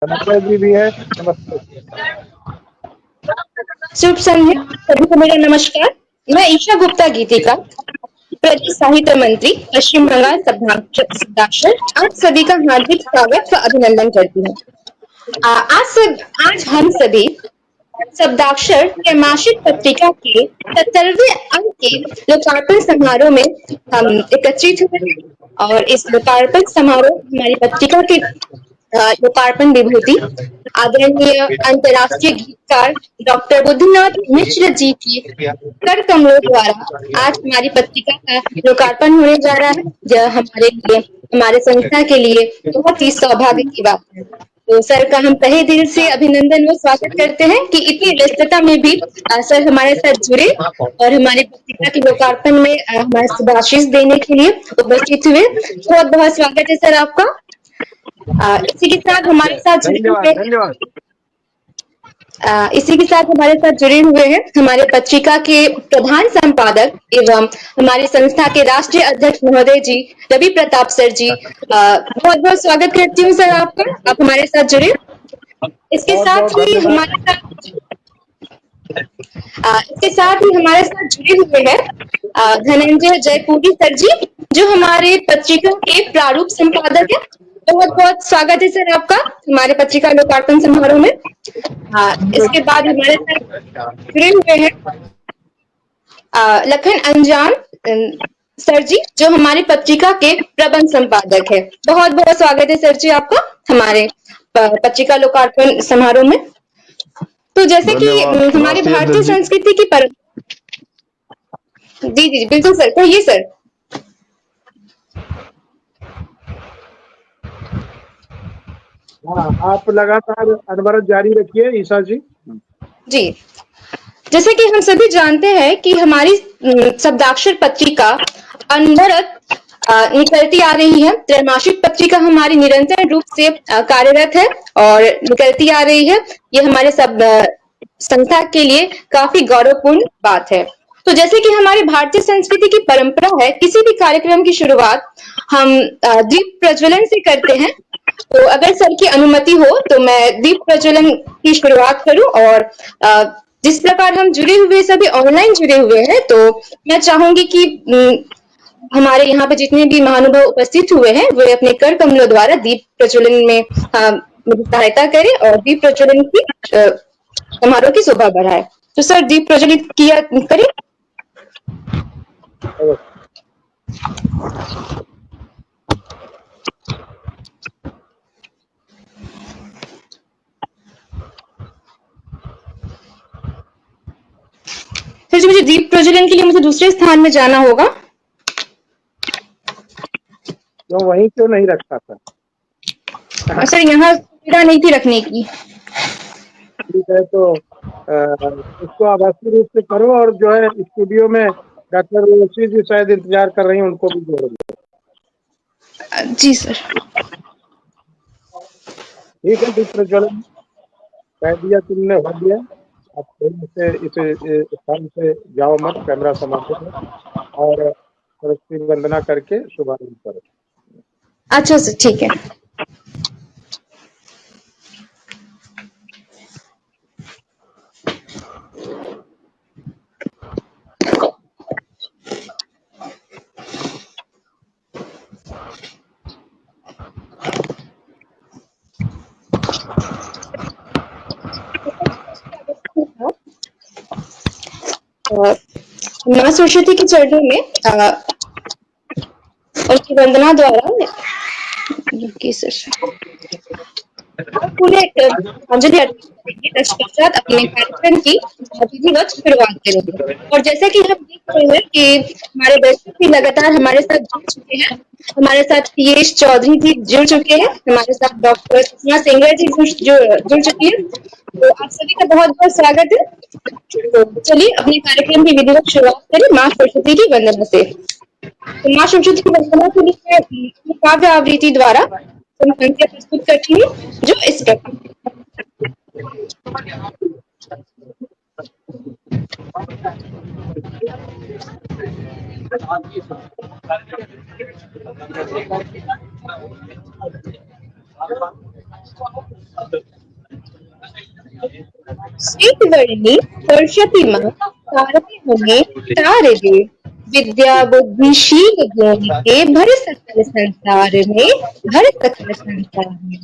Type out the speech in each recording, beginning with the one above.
संध्या जी भी है। नमस्ते। शुभ संध्या सभी को मेरा नमस्कार। मैं ईशा गुप्ता गीतिका, प्रदेश साहित्य मंत्री पश्चिम बंगाल शब्दाक्षर आप सभी का हार्दिक स्वागत व अभिनंदन करती हूँ। आज हम सभी शब्दाक्षर त्रैमासिक पत्रिका के 70वें अंक के लोकार्पण समारोह में हम एकत्रित हुए हैं और इस लोकार्पण समारोह हमारी पत्रिका के लोकार्पण विभूति आदरणीय अंतर्राष्ट्रीय गीतकार डॉक्टर बुद्धनाथ मिश्र जी की कर कमलों द्वारा आज हमारी पत्रिका का लोकार्पण होने जा रहा है। यह हमारे लिए, हमारे संस्था के लिए बहुत ही सौभाग्य की बात है। तो सर का हम तहे दिल से अभिनंदन व स्वागत करते हैं कि इतनी व्यस्तता में भी सर हमारे साथ जुड़े और हमारे पत्रिका के लोकार्पण में हमारे शुभाशीष देने के लिए उपस्थित हुए। बहुत बहुत स्वागत है सर आपका। इसी के साथ हमारे साथ जुड़े हुए हैं हमारे पत्रिका के प्रधान संपादक एवं हमारे संस्था के राष्ट्रीय अध्यक्ष महोदय जी रवि प्रताप सर जी। बहुत बहुत स्वागत करती हूँ सर आपका, आप हमारे साथ जुड़े। इसके साथ ही हमारे साथ जुड़े हुए हैं धनंजय जयपुरी सर जी, जो हमारे पत्रिका के प्रारूप संपादक है। बहुत बहुत स्वागत है सर आपका हमारे पत्रिका लोकार्पण समारोह में। इसके बाद हमारे साथ जुड़े हुए हैं लखन अंजान सर जी, जो हमारी पत्रिका के प्रबंध संपादक है। बहुत बहुत स्वागत है सर जी आपका हमारे पत्रिका लोकार्पण समारोह में। तो जैसे कि हमारी भारतीय संस्कृति की जी जी बिल्कुल सर, कहिए सर। हाँ, आप लगातार अनवरत जारी रखिए ईशा जी। जी, जैसे कि हम सभी जानते हैं कि हमारी शब्दाक्षर पत्रिका अनवरत निकलती आ रही है। त्रैमासिक पत्रिका हमारी निरंतर रूप से कार्यरत है और निकलती आ रही है। ये हमारे सब संस्था के लिए काफी गौरवपूर्ण बात है। तो जैसे कि हमारी भारतीय संस्कृति की परंपरा है, किसी भी कार्यक्रम की शुरुआत हम दीप प्रज्वलन से करते हैं। तो अगर सर की अनुमति हो तो मैं दीप प्रज्वलन की शुरुआत करूं और जिस प्रकार हम जुड़े हुए सभी ऑनलाइन जुड़े हुए हैं, तो मैं चाहूंगी कि हमारे यहाँ पे जितने भी महानुभाव उपस्थित हुए हैं वे अपने कर कमलों द्वारा दीप प्रज्वलन में मेरी सहायता करें और दीप प्रज्वलन की समारोह की शोभा बढ़ाए। तो सर दीप प्रज्वलित किया करें। फिर मुझे दीप प्रज्वलन के लिए मुझे दूसरे स्थान में जाना होगा। तो वहीं क्यों नहीं रखा था? सर यहाँ सुविधा नहीं थी रखने की। ठीक है, तो इसको आभासी रूप से करो और जो है स्टूडियो में डॉक्टर ओसी जी शायद इंतजार कर रही हैं, उनको भी जोड़ दो। जी सर। ठीक है, दीप प्रज्वलन कह दिया तुमने, हो गया। अब से इस स्थान से जाओ मत, कैमरा समाप्त करो और सरस्वती वंदना करके शुभारंभ करो। अच्छा सर, ठीक है। माँ सरस्वती के चरणों में उनकी वंदना द्वारा पूरे अंजलि तत्पश्चात अपने कार्यक्रम की विधिवत शुरुआत करेंगे। और जैसे कि हम देख रहे हैं कि हमारे दर्शक भी लगातार हमारे साथ जुड़ चुके हैं। हमारे साथ पीएस चौधरी जी जुड़ चुके हैं, हमारे साथ डॉक्टर सुषमा सिंगर जी जुड़ चुकी है। तो आप सभी का बहुत बहुत स्वागत है। तो चलिए अपने कार्यक्रम की विधिवत शुरुआत करें माँ सरस्वती की वंदना से। तो माँ सरस्वती की वंदना के लिए काव्य आवृत्ति द्वारा संख्या प्रस्तुत करती हूँ, जो इस प्रकार। श्वेतवर्णी सरस्वती माँ तारते हमें तार दे, विद्या बुद्धिशील गुण के भर सकल संसार में, भर सकल संसार में।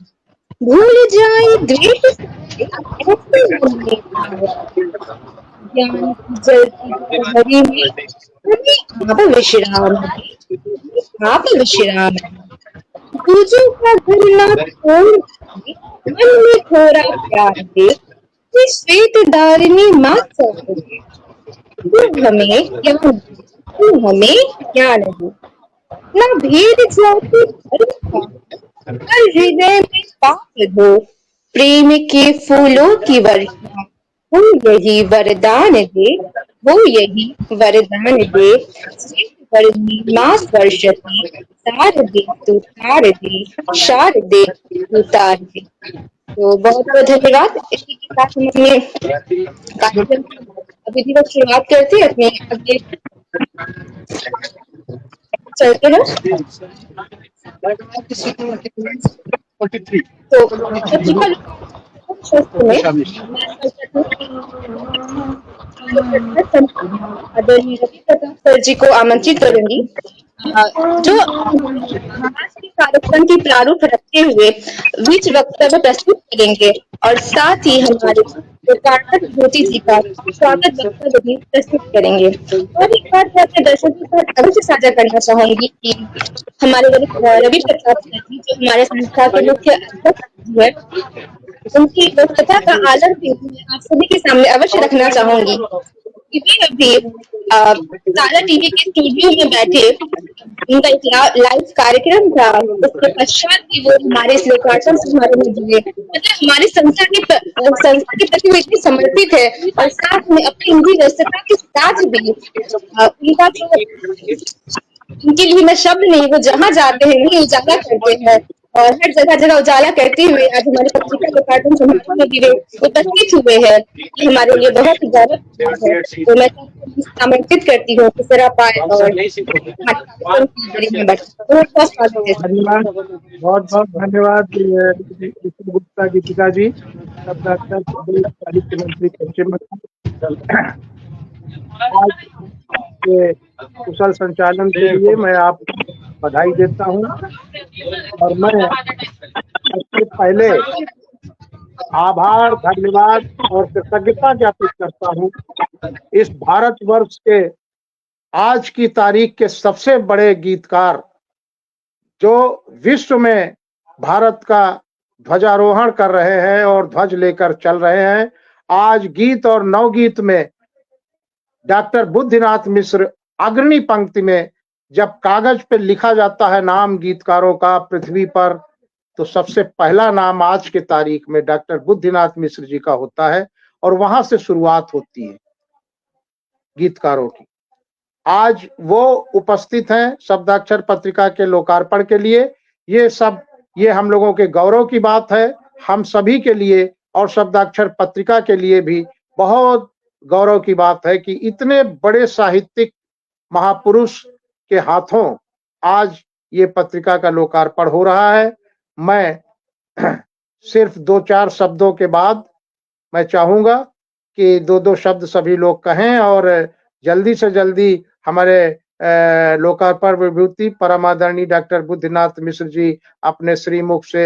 भूल जाए द्वेष सारे, ऐसे मन में भाव, ज्ञान की जलती प्रहरी में हमें आप विश्राम दे, हमें आप विश्राम दे। दूजों का घर ना छोड़ दे, मन में थोड़ा प्यार दे, ये श्वेत धारिणी माँ सौंप दे। तू हमें ज्ञान दे, तू हमें ज्ञान दे। न भेद जाति धर्म का, हर हृदय में पाप दो, प्रेम के फूलों की वर्षा वो यही वरदान दे, वो यही वरदान दे। श्वेत वर्णी माँ सरस्वती तार दे तू तार दे, शारदे तू तार दे। तो बहुत बहुत धन्यवाद। इसी के साथ हम अपने कार्यक्रम की विधिवत शुरुआत करते हैं, अपने अगले चलते हैं। तो पत्रिका शास्त्र में मैं सर्वप्रथम आदरणीय रवि प्रताप सर जी को आमंत्रित करूंगी, जो आज के कार्यक्रम की प्रारूप रखते हुए बीच वक्तव्य प्रस्तुत करेंगे और साथ ही हमारे लोकार्पण ज्योति जी का स्वागत वक्तव्य भी प्रस्तुत करेंगे। और एक बात मैं अपने दर्शकों के साथ अवश्य साझा करना चाहूंगी कि हमारे रवि प्रताप सर जी, जो हमारे संस्था के मुख्य अध्यक्ष जी है, उनकी व्यस्तता का आलम भी मैं आप सभी के सामने अवश्य रखना चाहूंगी कि वे अभी तारा टीवी के स्टूडियो में बैठे उनका एक लाइव कार्यक्रम था, उसके पश्चात भी वो हमारे इस लोकार्पण समारोह में जुड़े। मतलब हमारी संस्था के प्रति वो इतनी समर्पित है और साथ में अपनी इनकी व्यस्तता के साथ भी उनका जो उनके लिए मैं शब्द नहीं, वो जहाँ जाते हैं वहीं उजाला करते हैं और हर जगह जगह उजाला करते हुए आज हमारे पत्रिका लोकार्पण समारोह में भी वे उपस्थित हुए हैं। ये हमारे लिए बहुत ही गौरव की बात है। तो मैं सबको आमंत्रित करती हूँ कि सर आप आए और कार्यक्रम की कड़ी में बैठे। बहुत बहुत स्वागत है। धन्यवाद, बहुत बहुत धन्यवाद ऋषि गुप्ता जी पिताजी, शब्दाक्षर प्रदेश साहित्य मंत्री पश्चिम बंगाल। आज के कुशल संचालन के लिए मैं आपको बधाई देता हूँ और मैं सबसे पहले आभार, धन्यवाद और कृतज्ञता ज्ञापित करता हूँ इस भारतवर्ष के आज की तारीख के सबसे बड़े गीतकार, जो विश्व में भारत का ध्वजारोहण कर रहे हैं और ध्वज लेकर चल रहे हैं। आज गीत और नवगीत में डॉक्टर बुद्धिनाथ मिश्र अग्रणी पंक्ति में। जब कागज पे लिखा जाता है नाम गीतकारों का पृथ्वी पर, तो सबसे पहला नाम आज के तारीख में डॉक्टर बुद्धिनाथ मिश्र जी का होता है और वहां से शुरुआत होती है गीतकारों की। आज वो उपस्थित हैं शब्दाक्षर पत्रिका के लोकार्पण के लिए। ये हम लोगों के गौरव की बात है, हम सभी के लिए और शब्दाक्षर पत्रिका के लिए भी बहुत गौरव की बात है कि इतने बड़े साहित्यिक महापुरुष के हाथों आज ये पत्रिका का लोकार्पण हो रहा है। मैं सिर्फ 2-4 शब्दों के बाद मैं चाहूंगा कि 2-2 शब्द सभी लोग कहें और जल्दी से जल्दी हमारे लोकार्पण विभूति परम आदरणीय डॉक्टर बुद्धिनाथ मिश्र जी अपने श्रीमुख से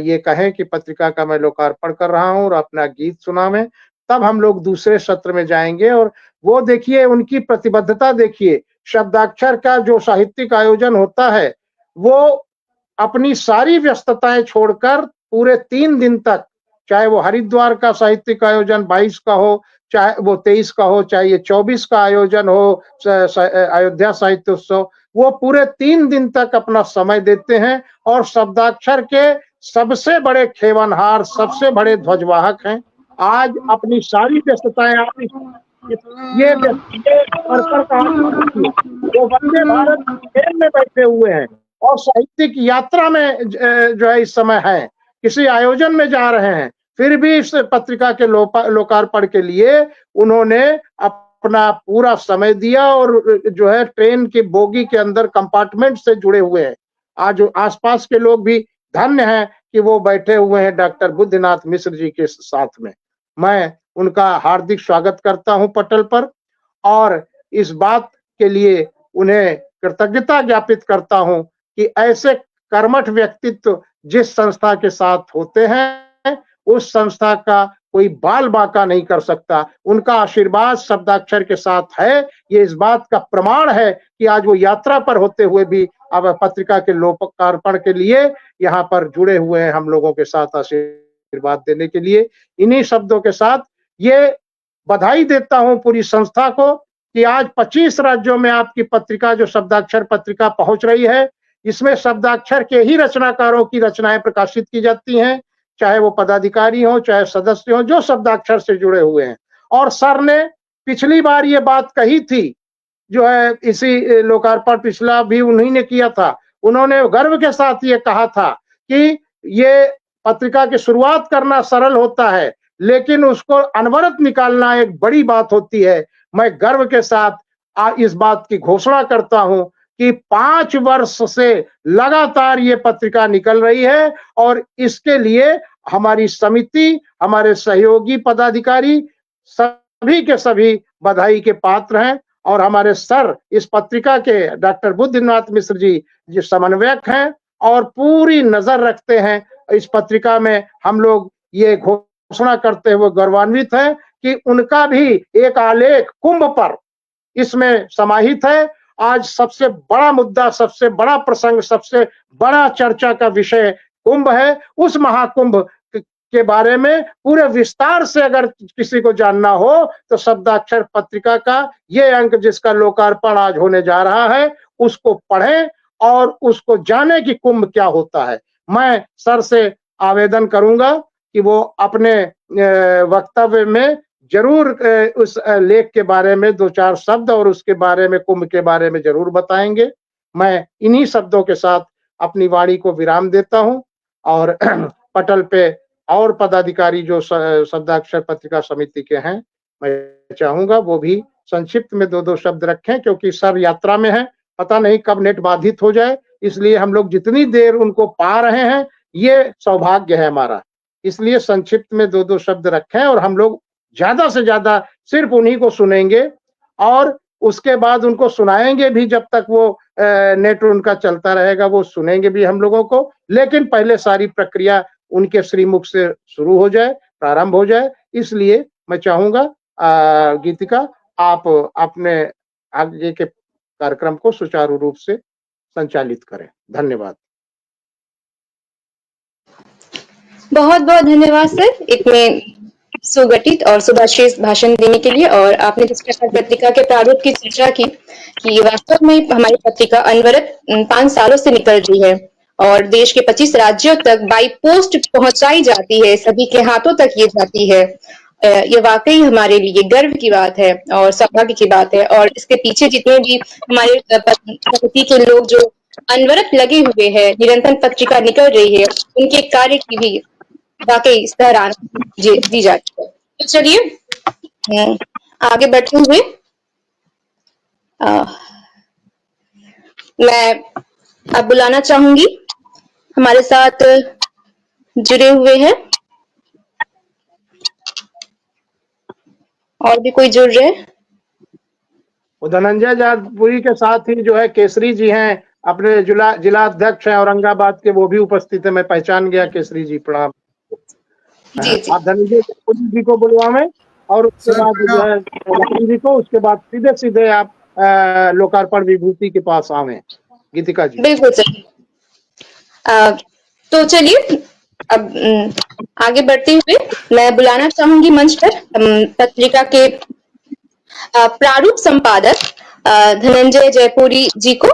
ये कहें कि पत्रिका का मैं लोकार्पण कर रहा हूं और अपना गीत सुनावें। तब हम लोग दूसरे सत्र में जाएंगे और वो देखिए उनकी प्रतिबद्धता देखिए। शब्दाक्षर का जो साहित्यिक आयोजन होता है, वो अपनी सारी व्यस्तताएं छोड़कर पूरे 3 दिन तक, चाहे वो हरिद्वार का साहित्यिक आयोजन 22 का हो, चाहे वो 23 का हो, चाहे ये 24 का आयोजन हो अयोध्या साहित्य उत्सव, वो पूरे 3 दिन तक अपना समय देते हैं और शब्दाक्षर के सबसे बड़े खेवनहार, सबसे बड़े ध्वजवाहक हैं। आज अपनी सारी व्यस्तताएं आप ये वो वंदे भारत ट्रेन में बैठे हुए हैं और साहित्यिक यात्रा में जो है इस समय है, किसी आयोजन में जा रहे हैं, फिर भी इस पत्रिका के लोकार्पण के लिए उन्होंने अपना पूरा समय दिया और जो है ट्रेन की बोगी के अंदर कंपार्टमेंट से जुड़े हुए हैं। आज आसपास के लोग भी धन्य हैं कि वो बैठे हुए हैं डॉक्टर बुद्धिनाथ मिश्र जी के साथ में। मैं उनका हार्दिक स्वागत करता हूं पटल पर, और इस बात के लिए उन्हें कृतज्ञता ज्ञापित करता हूं कि ऐसे कर्मठ व्यक्तित्व जिस संस्था के साथ होते हैं, उस संस्था का कोई बाल बांका नहीं कर सकता। उनका आशीर्वाद शब्दाक्षर के साथ है। ये इस बात का प्रमाण है कि आज वो यात्रा पर होते हुए भी अब पत्रिका के लोकार्पण के लिए यहाँ पर जुड़े हुए हैं हम लोगों के साथ आशीर्वाद देने के लिए। इन्हीं शब्दों के साथ ये बधाई देता हूं पूरी संस्था को कि आज 25 राज्यों में आपकी पत्रिका, जो शब्दाक्षर पत्रिका पहुंच रही है, इसमें शब्दाक्षर के ही रचनाकारों की रचनाएं प्रकाशित की जाती हैं, चाहे वो पदाधिकारी हो, चाहे सदस्य हो, जो शब्दाक्षर से जुड़े हुए हैं। और सर ने पिछली बार ये बात कही थी, जो है इसी लोकार्पण पिछला भी उन्हीं ने किया था। उन्होंने गर्व के साथ ये कहा था कि ये पत्रिका की शुरुआत करना सरल होता है, लेकिन उसको अनवरत निकालना एक बड़ी बात होती है। मैं गर्व के साथ इस बात की घोषणा करता हूं कि 5 वर्ष से लगातार ये पत्रिका निकल रही है, और इसके लिए हमारी समिति, हमारे सहयोगी पदाधिकारी सभी के सभी बधाई के पात्र हैं। और हमारे सर इस पत्रिका के डॉक्टर बुद्धिनाथ मिश्र जी जो समन्वयक हैं और पूरी नजर रखते हैं इस पत्रिका में, हम लोग ये घोषणा करते हुए गौरवान्वित हैं कि उनका भी एक आलेख कुंभ पर इसमें समाहित है। आज सबसे बड़ा मुद्दा, सबसे बड़ा प्रसंग, सबसे बड़ा चर्चा का विषय कुंभ है। उस महाकुंभ के बारे में पूरे विस्तार से अगर किसी को जानना हो तो शब्दाक्षर पत्रिका का ये अंक, जिसका लोकार्पण आज होने जा रहा है, उसको पढ़ें और उसको जाने कि कुंभ क्या होता है। मैं सर से आवेदन करूंगा कि वो अपने वक्तव्य में जरूर उस लेख के बारे में 2-4 शब्द और उसके बारे में, कुंभ के बारे में जरूर बताएंगे। मैं इन्हीं शब्दों के साथ अपनी वाणी को विराम देता हूं, और पटल पे और पदाधिकारी जो शब्दाक्षर पत्रिका समिति के हैं, मैं चाहूंगा वो भी संक्षिप्त में 2-2 शब्द रखें, क्योंकि सब यात्रा में है, पता नहीं कब नेट बाधित हो जाए, इसलिए हम लोग जितनी देर उनको पा रहे हैं, ये सौभाग्य है हमारा। इसलिए संक्षिप्त में 2-2 शब्द रखें, और हम लोग ज्यादा से ज्यादा सिर्फ उन्हीं को सुनेंगे, और उसके बाद उनको सुनाएंगे भी, जब तक वो नेट उनका चलता रहेगा वो सुनेंगे भी हम लोगों को। लेकिन पहले सारी प्रक्रिया उनके श्रीमुख से शुरू हो जाए, प्रारंभ हो जाए। इसलिए मैं चाहूंगा गीतिका, आप अपने आगे के कार्यक्रम को सुचारू रूप से संचालित करें। धन्यवाद। बहुत बहुत धन्यवाद सर इतने सुगठित और सुभाषित भाषण देने के लिए। और आपने जिस प्रकार पत्रिका के प्रारूप की चर्चा की कि वास्तव में हमारी पत्रिका अनवरत 5 सालों से निकल रही है और देश के 25 राज्यों तक बाई पोस्ट पहुंचाई जाती है, सभी के हाथों तक ये जाती है। ये वाकई हमारे लिए गर्व की बात है और सौभाग्य की बात है। और इसके पीछे जितने भी हमारे समिति के लोग जो अनवरत लगे हुए हैं, निरंतर पत्रिका निकल रही है, उनके कार्य की भी वाकई सराहना दी जाती है। तो चलिए आगे बढ़ते हुए मैं अब बुलाना चाहूंगी हमारे साथ जुड़े हुए हैं और भी कोई जुड़ रहे हैं। धनंजय जादपुरी के साथ ही जो है केसरी जी हैं, अपने जिला अध्यक्ष हैं औरंगाबाद के, वो भी उपस्थित है। मैं पहचान गया केसरी जी, प्रणाम। आप धनंजय जादपुरी जी को बुलवाएं, और उसके बाद जो है जी को, उसके बाद सीधे सीधे आप लोकार्पण विभूति के पास आवे। गीतिका जी। बिल्कुल सर। तो चलिए अब आगे बढ़ते हुए मैं बुलाना चाहूंगी मंच पर पत्रिका के प्रारूप संपादक धनंजय जयपुरी जी को,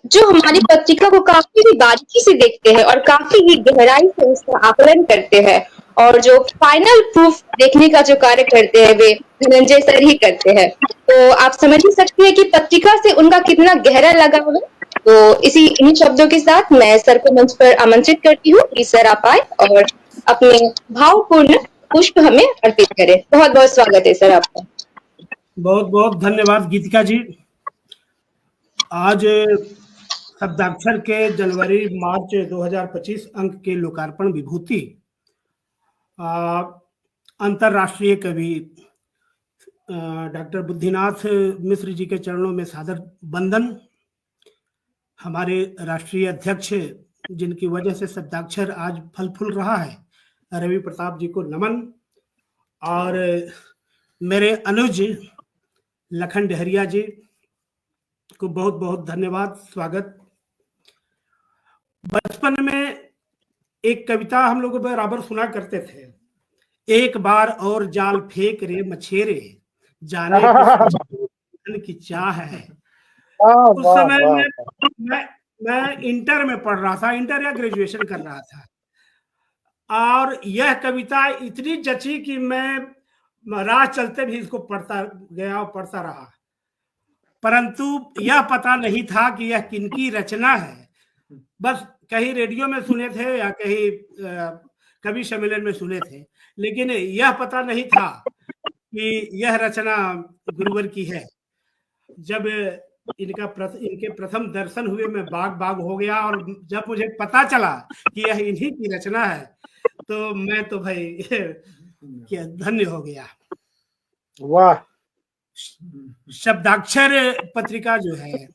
जो हमारी पत्रिका को काफी ही बारीकी से देखते हैं और काफी ही गहराई से उसका आकलन करते हैं, और जो फाइनल प्रूफ देखने का जो कार्य करते हैं वे धनंजय सर ही करते हैं। तो आप समझ ही सकते हैं कि पत्रिका से उनका कितना गहरा लगाव है। तो इन्हीं शब्दों के साथ मैं सर को मंच पर आमंत्रित करती हूँ कि सर आप आए और अपने भावपूर्ण पुष्प हमें अर्पित करें। बहुत बहुत स्वागत है सर आपका। बहुत बहुत धन्यवाद गीतिका जी। आज शब्दाक्षर के जनवरी-मार्च 2025 अंक के लोकार्पण विभूति अंतर्राष्ट्रीय कवि डॉक्टर बुद्धिनाथ मिश्र जी के चरणों में सादर वंदन। हमारे राष्ट्रीय अध्यक्ष जिनकी वजह से शब्दाक्षर आज फल फूल रहा है, रवि प्रताप जी को नमन। और मेरे अनुज लखन डहरिया जी को बहुत बहुत धन्यवाद, स्वागत। बचपन में एक कविता हम लोग बराबर सुना करते थे, एक बार और जाल फेंक रे मछेरे, जाने की चाह है। उस समय मैं इंटर में पढ़ रहा था, इंटर या ग्रेजुएशन कर रहा था, और यह कविता इतनी जची कि मैं राह चलते भी इसको पढ़ता गया और पढ़ता रहा, परंतु यह पता नहीं था कि यह किनकी रचना है। बस कहीं रेडियो में सुने थे या कहीं कवि सम्मेलन में सुने थे, लेकिन यह पता नहीं था कि यह रचना गुरुवर की है। जब इनके प्रथम दर्शन हुए, मैं बाग बाग हो गया, और जब मुझे पता चला कि यह इन्हीं की रचना है तो मैं तो भाई क्या धन्य हो गया। वाह। शब्दाक्षर पत्रिका जो है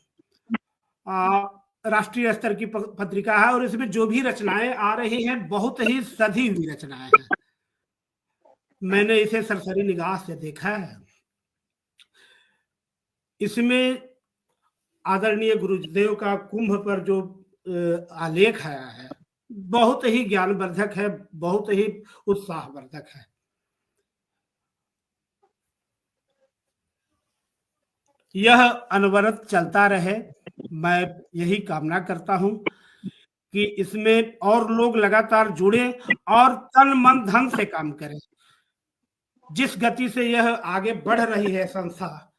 राष्ट्रीय स्तर की पत्रिका है, और इसमें जो भी रचनाएं आ रही हैं बहुत ही सधी हुई रचनाएं हैं। मैंने इसे सरसरी निगाह से देखा है। इसमें आदरणीय गुरुदेव का कुंभ पर जो आलेख है बहुत ही ज्ञानवर्धक है, बहुत ही उत्साहवर्धक है। यह अनवरत चलता रहे, मैं यही कामना करता हूं कि इसमें और लोग लगातार जुड़े और तन मन धन से काम करें। जिस गति से यह आगे बढ़ रही है संस्था,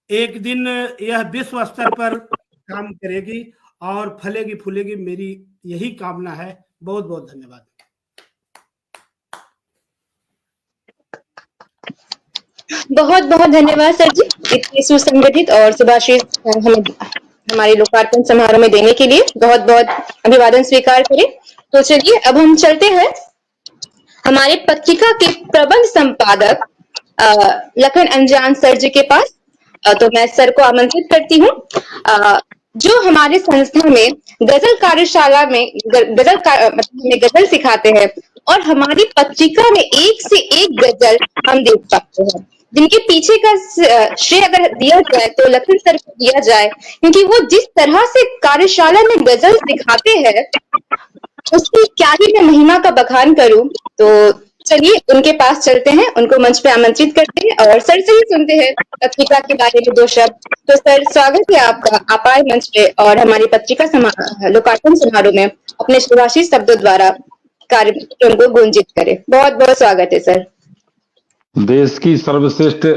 एक दिन यह विश्व स्तर पर काम करेगी और फलेगी फूलेगी, मेरी यही कामना है। बहुत बहुत धन्यवाद। बहुत बहुत धन्यवाद सर जी, इतनी सुसंगठित और सुभाषित हमें हमारे लोकार्पण समारोह में देने के लिए। बहुत बहुत अभिवादन स्वीकार करें। तो चलिए अब हम चलते हैं हमारे पत्रिका के प्रबंध संपादक लखन अंजान सर जी के पास। तो मैं सर को आमंत्रित करती हूँ, जो हमारे संस्था में गजल कार्यशाला में गजल सिखाते हैं, और हमारी पत्रिका में एक से एक गजल हम देख पाते हैं, जिनके पीछे का श्रेय अगर दिया जाए तो लखन सर को दिया जाए, क्योंकि वो जिस तरह से कार्यशाला में गजल सिखाते हैं उसकी क्या ही मैं महिमा का बखान करूं। तो चलिए उनके पास चलते हैं, उनको मंच पे आमंत्रित करते हैं और सर से ही सुनते हैं पत्रिका के बारे में दो शब्द। तो सर, स्वागत है आपका, आप आए मंच पे और हमारी पत्रिका लोकार्पण समारोह में अपने सुभाषित शब्दों द्वारा कार्यक्रम को गुंजित करें। बहुत बहुत स्वागत है सर। देश की सर्वश्रेष्ठ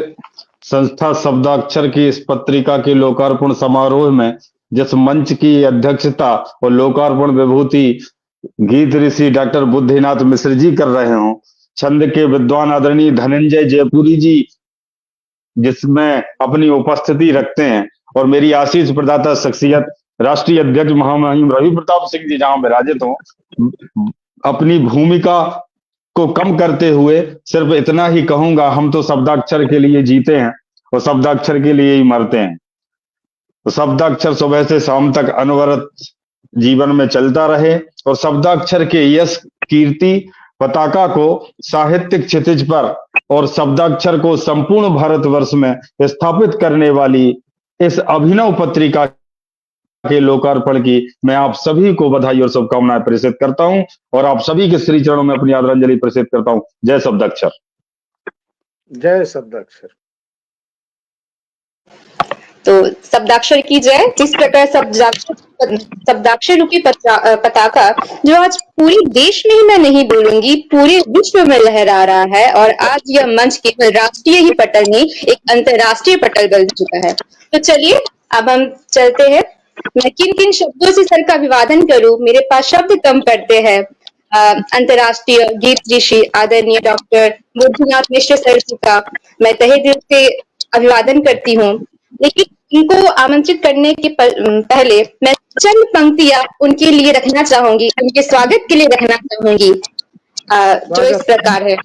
संस्था शब्दाक्षर की इस पत्रिका के लोकार्पण समारोह में जिस मंच की अध्यक्षता और लोकार्पण विभूति गीत ऋषि डॉक्टर बुद्धिनाथ मिश्र जी कर रहे हों, छंद के विद्वान आदरणीय धनंजय जयपुरी जी जिसमें अपनी उपस्थिति रखते हैं, और मेरी आशीष प्रदाता शख्सियत राष्ट्रीय अध्यक्ष महामहिम रवि प्रताप सिंह जी जहां विराजित हों, अपनी भूमिका को कम करते हुए सिर्फ इतना ही कहूंगा, हम तो शब्दाक्षर के लिए जीते हैं और शब्दाक्षर के लिए ही मरते हैं। तो शब्दाक्षर सुबह से शाम तक अनवरत जीवन में चलता रहे, और शब्दाक्षर के यश कीर्ति पताका को साहित्यिक क्षितिज पर और शब्दाक्षर को संपूर्ण भारतवर्ष में स्थापित करने वाली इस अभिनव पत्रिका के लोकार्पण की मैं आप सभी को बधाई और शुभकामनाएं प्रेषित करता हूं, और आप सभी के श्री चरणों में अपनी आदरांजलि प्रेषित करता हूं। जय शब्दाक्षर। जय शब्दाक्षर। तो शब्दाक्षर की जय। जिस प्रकार शब्दाक्षर रूपी पताका जो आज पूरे देश में ही मैं नहीं बोलूंगी पूरे विश्व में लहरा रहा है, और आज यह मंच केवल राष्ट्रीय ही पटल नहीं एक अंतर्राष्ट्रीय पटल बन चुका है। तो चलिए अब हम चलते हैं। मैं किन किन शब्दों से सर का अभिवादन करूं, मेरे पास शब्द कम पड़ते हैं। अंतर्राष्ट्रीय गीत ऋषि आदरणीय डॉक्टर बुद्धिनाथ मिश्र सर जी का मैं तहे दिल से अभिवादन करती हूँ, लेकिन इनको आमंत्रित करने के पहले मैं चंद पंक्तियां उनके लिए रखना चाहूंगी, उनके स्वागत के लिए रखना चाहूंगी, जो इस प्रकार है।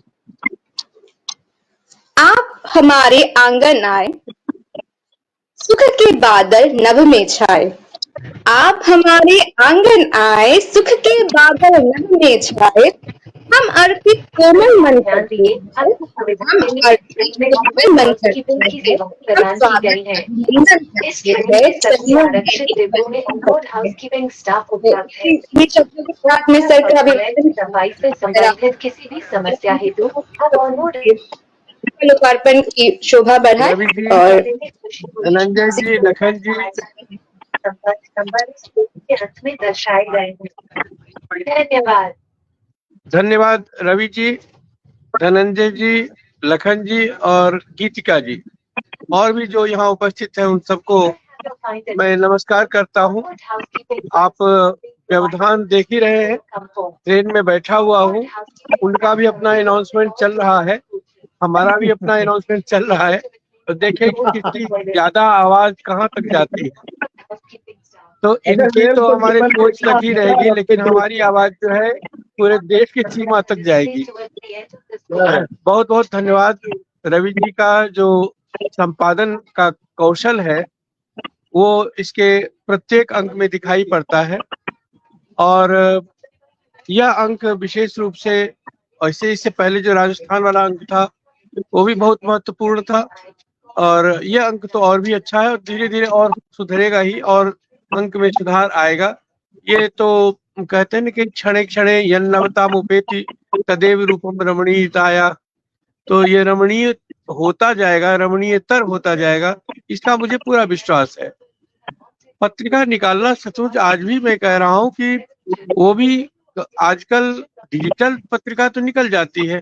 हमारे आंगन आए, सुख के बादल नभ में छाए। आप हमारे आंगन आए, सुख के बादल नभ में छाए। हम अर्पित कोमल मन ध्यान करते दीजिए, हैं, आपको सुविधा हम केंद्र अर्पित में कोमल मन हाउसकीपिंग करते की हैं, सेवाएं हम प्रदान की स्वागत गई हैं। अभिनंदन इस करते ट्रेन हैं, के सभी चरणों में आरक्षित डिब्बों में इनपुट हाउसकीपिंग स्टाफ उपलब्ध है। ये शब्दों के साथ में सर का अभिवादन सफाई से संबंधित किसी भी समस्या हेतु आप ऑनबोर्ड लोकार्पण की शोभा बढ़ाए रवि जी, और धनंजय जी, लखन जी, संबंध के अंत में दर्शाए गए हैं। धन्यवाद। धन्यवाद रवि जी, धनंजय जी, लखन जी और गीतिका जी, और भी जो यहाँ उपस्थित हैं उन सबको मैं नमस्कार करता हूँ। आप व्यवधान देख ही रहे हैं, ट्रेन में बैठा हुआ हूँ, उनका भी अपना अनाउंसमेंट चल रहा है, हमारा भी अपना अनाउंसमेंट चल रहा है, तो देखें कि कितनी ज्यादा आवाज कहाँ तक जाती है। तो इनकी तो हमारे कोच तक ही रहेगी, लेकिन हमारी आवाज जो है पूरे देश की सीमा तक जाएगी। बहुत बहुत धन्यवाद रवि जी का, जो संपादन का कौशल है वो इसके प्रत्येक अंक में दिखाई पड़ता है। और यह अंक विशेष रूप से, ऐसे इससे पहले जो राजस्थान वाला अंक था वो भी बहुत महत्वपूर्ण था, और यह अंक तो और भी अच्छा है, और धीरे धीरे और सुधरेगा ही, और अंक में सुधार आएगा। ये तो कहते हैं ना कि क्षणे क्षणे यन्नवतामुपेति तदेव रूपम रमणीयताया, तो ये रमणीय होता जाएगा, रमणीयतर होता जाएगा, इसका मुझे पूरा विश्वास है। पत्रिका निकालना सचमुच आज भी मैं कह रहा हूँ कि वो भी, आजकल डिजिटल पत्रिका तो निकल जाती है,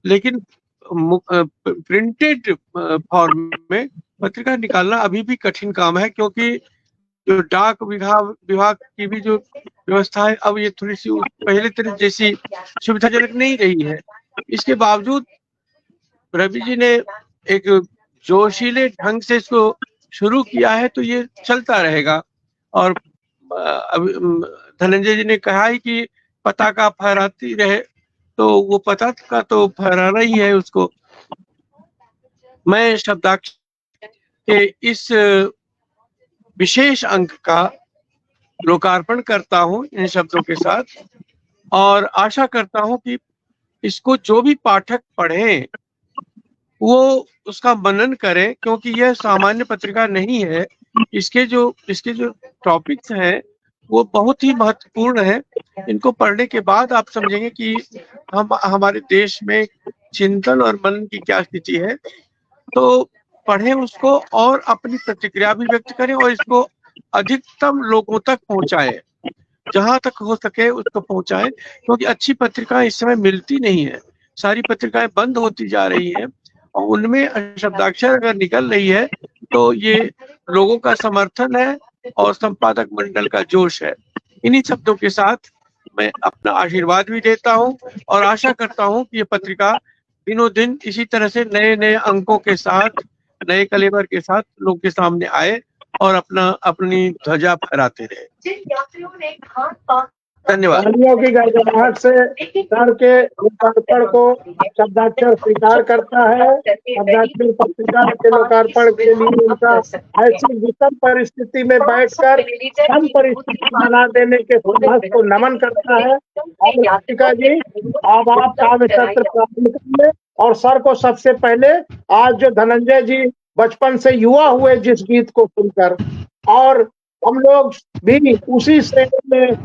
लेकिन प्रिंटेड फॉर्म में पत्रिका निकालना अभी भी कठिन काम है, क्योंकि जो डाक विभाग की भी जो व्यवस्था है, अब ये थोड़ी सी पहले तरह जैसी सुविधाजनक नहीं रही है। इसके बावजूद रवि जी ने एक जोशीले ढंग से इसको शुरू किया है, तो ये चलता रहेगा। और धनंजय जी ने कहा है कि पताका फहराती रहे, तो वो पताका तो फहराना ही है उसको। मैं शब्दाक्षर के इस विशेष अंक का लोकार्पण करता हूं इन शब्दों के साथ, और आशा करता हूं कि इसको जो भी पाठक पढ़ें वो उसका मनन करें, क्योंकि यह सामान्य पत्रिका नहीं है। इसके जो टॉपिक्स हैं वो बहुत ही महत्वपूर्ण है। इनको पढ़ने के बाद आप समझेंगे कि हमारे देश में चिंतन और मनन की क्या स्थिति है। तो पढ़ें उसको और अपनी प्रतिक्रिया भी व्यक्त करें, और इसको अधिकतम लोगों तक पहुंचाएं, जहां तक हो सके उसको पहुंचाएं, क्योंकि अच्छी पत्रिकाएं इस समय मिलती नहीं है, सारी पत्रिकाएं बंद होती जा रही हैं, और उनमें शब्दाक्षर अगर निकल रही है तो ये लोगों का समर्थन है और संपादक मंडल का जोश है। इन्हीं शब्दों के साथ मैं अपना आशीर्वाद भी देता हूं, और आशा करता हूं कि ये पत्रिका दिनों दिन इसी तरह से नए नए अंकों के साथ, नए कलेवर के साथ लोग के सामने आए और अपनी ध्वजा फहराते रहे। धन्यवाद। तालियों की गड़गड़ाहट से सर के लोकार्पण को शब्दाक्षर स्वीकार करता है। शब्दाक्षर पत्रिका के लोकार्पण के लिए उनका ऐसी विषम परिस्थिति में बैठकर सम परिस्थिति बना देने के साहस को नमन करता है। और पत्रिका जी, अब आप काव्य सत्र प्रारंभ करिए, और सर को सबसे पहले आज जो धनंजय जी बचपन से युवा हुए जिस गीत को सुनकर, और हम लोग भी उसी श्रेणी में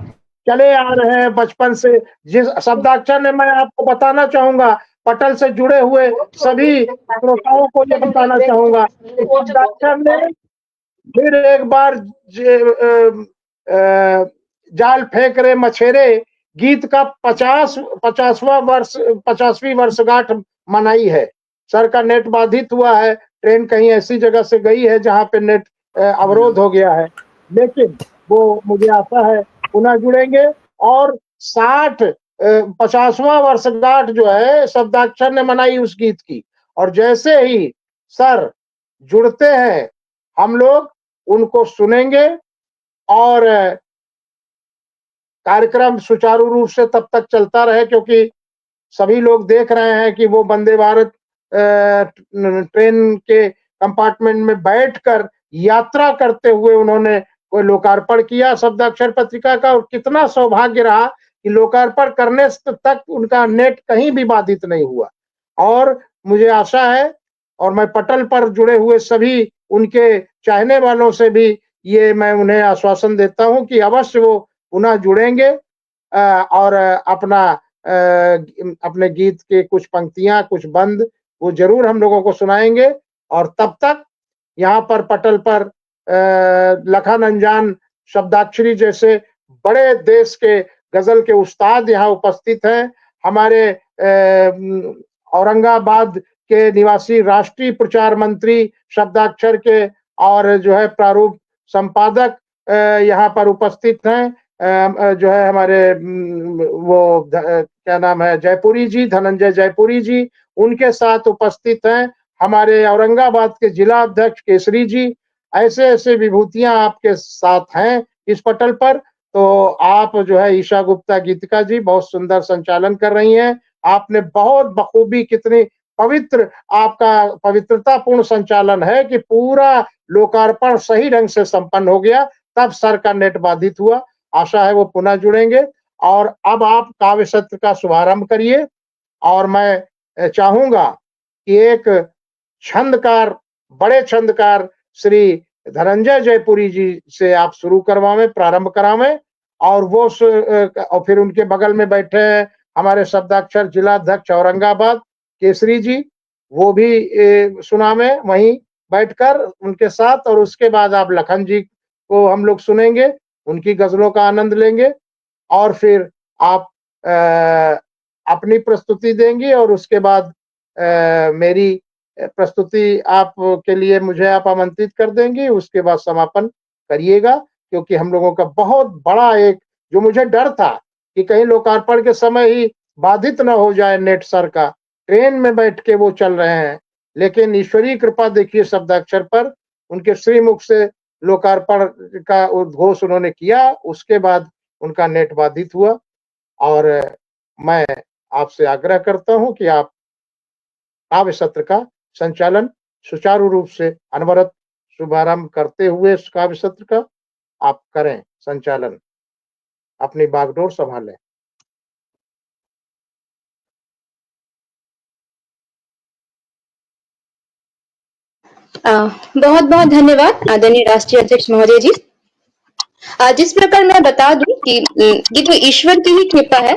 चले आ रहे हैं बचपन से, जिस शब्दाक्षर ने, मैं आपको बताना चाहूंगा, पटल से जुड़े हुए सभी श्रोताओं को ये बताना चाहूंगा, शब्दाक्षर ने फिर एक बार जाल फेंक रे मछेरे गीत का 50वीं वर्षगांठ मनाई है। सर का नेट बाधित हुआ है, ट्रेन कहीं ऐसी जगह से गई है जहां पे नेट अवरोध हो गया है, लेकिन वो मुझे आशा है पुनः जुड़ेंगे। और 50वां वर्षगांठ जो है शब्दाक्षर ने मनाई उस गीत की, और जैसे ही सर जुड़ते हैं हम लोग उनको सुनेंगे, और कार्यक्रम सुचारू रूप से तब तक चलता रहे, क्योंकि सभी लोग देख रहे हैं कि वो वंदे भारत ट्रेन के कंपार्टमेंट में बैठकर यात्रा करते हुए उन्होंने कोई लोकार्पण किया शब्दाक्षर पत्रिका का, और कितना सौभाग्य रहा कि लोकार्पण करने तक उनका नेट कहीं भी बाधित नहीं हुआ। और मुझे आशा है, और मैं पटल पर जुड़े हुए सभी उनके चाहने वालों से भी ये मैं उन्हें आश्वासन देता हूं कि अवश्य वो पुनः जुड़ेंगे और अपने गीत के कुछ पंक्तियां, कुछ बंद वो जरूर हम लोगों को सुनाएंगे। और तब तक यहाँ पर पटल पर लखन अंजान शब्दाक्षरी जैसे बड़े देश के गजल के उस्ताद यहाँ उपस्थित हैं। हमारे औरंगाबाद के निवासी राष्ट्रीय प्रचार मंत्री शब्दाक्षर के और जो है प्रारूप संपादक यहाँ पर उपस्थित हैं। जो है हमारे वो क्या नाम है, जयपुरी जी, धनंजय जयपुरी जी, उनके साथ उपस्थित हैं हमारे औरंगाबाद के जिला अध्यक्ष केसरी जी। ऐसे ऐसे विभूतियां आपके साथ हैं इस पटल पर। तो आप जो है ईशा गुप्ता गीतिका जी बहुत सुंदर संचालन कर रही हैं। आपने बहुत बखूबी, कितनी पवित्र आपका पवित्रतापूर्ण संचालन है कि पूरा लोकार्पण सही ढंग से संपन्न हो गया, तब सर का नेट बाधित हुआ। आशा है वो पुनः जुड़ेंगे। और अब आप काव्य सत्र का शुभारंभ करिए, और मैं चाहूंगा कि एक छंदकार, बड़े छंदकार श्री धनंजय जयपुरी जी से आप शुरू करवावें, प्रारंभ करावें। और वो और फिर उनके बगल में बैठे हैं हमारे शब्दाक्षर जिला अध्यक्ष औरंगाबाद केसरी जी, वो भी सुनावें वहीं बैठकर उनके साथ। और उसके बाद आप लखन जी को हम लोग सुनेंगे, उनकी गजलों का आनंद लेंगे। और फिर आप अपनी प्रस्तुति देंगी, और उसके बाद मेरी प्रस्तुति आप के लिए मुझे आप आमंत्रित कर देंगी। उसके बाद समापन करिएगा, क्योंकि हम लोगों का बहुत बड़ा एक, जो मुझे डर था कि कहीं लोकार्पण के समय ही बाधित न हो जाए नेट सर का, ट्रेन में बैठ के वो चल रहे हैं, लेकिन ईश्वरीय कृपा देखिए शब्दाक्षर पर उनके श्रीमुख से लोकार्पण का उद्घोष उन्होंने किया, उसके बाद उनका नेट बाधित हुआ। और मैं आपसे आग्रह करता हूं कि आप काव्य सत्र का संचालन सुचारू रूप से अनवरत शुभारंभ करते हुए इस काव्य सत्र का आप करें संचालन, अपनी बागडोर संभालें। बहुत बहुत धन्यवाद आदरणीय राष्ट्रीय अध्यक्ष महोदय जी। जिस प्रकार मैं बता दूं कि ये तो ईश्वर की ही कृपा है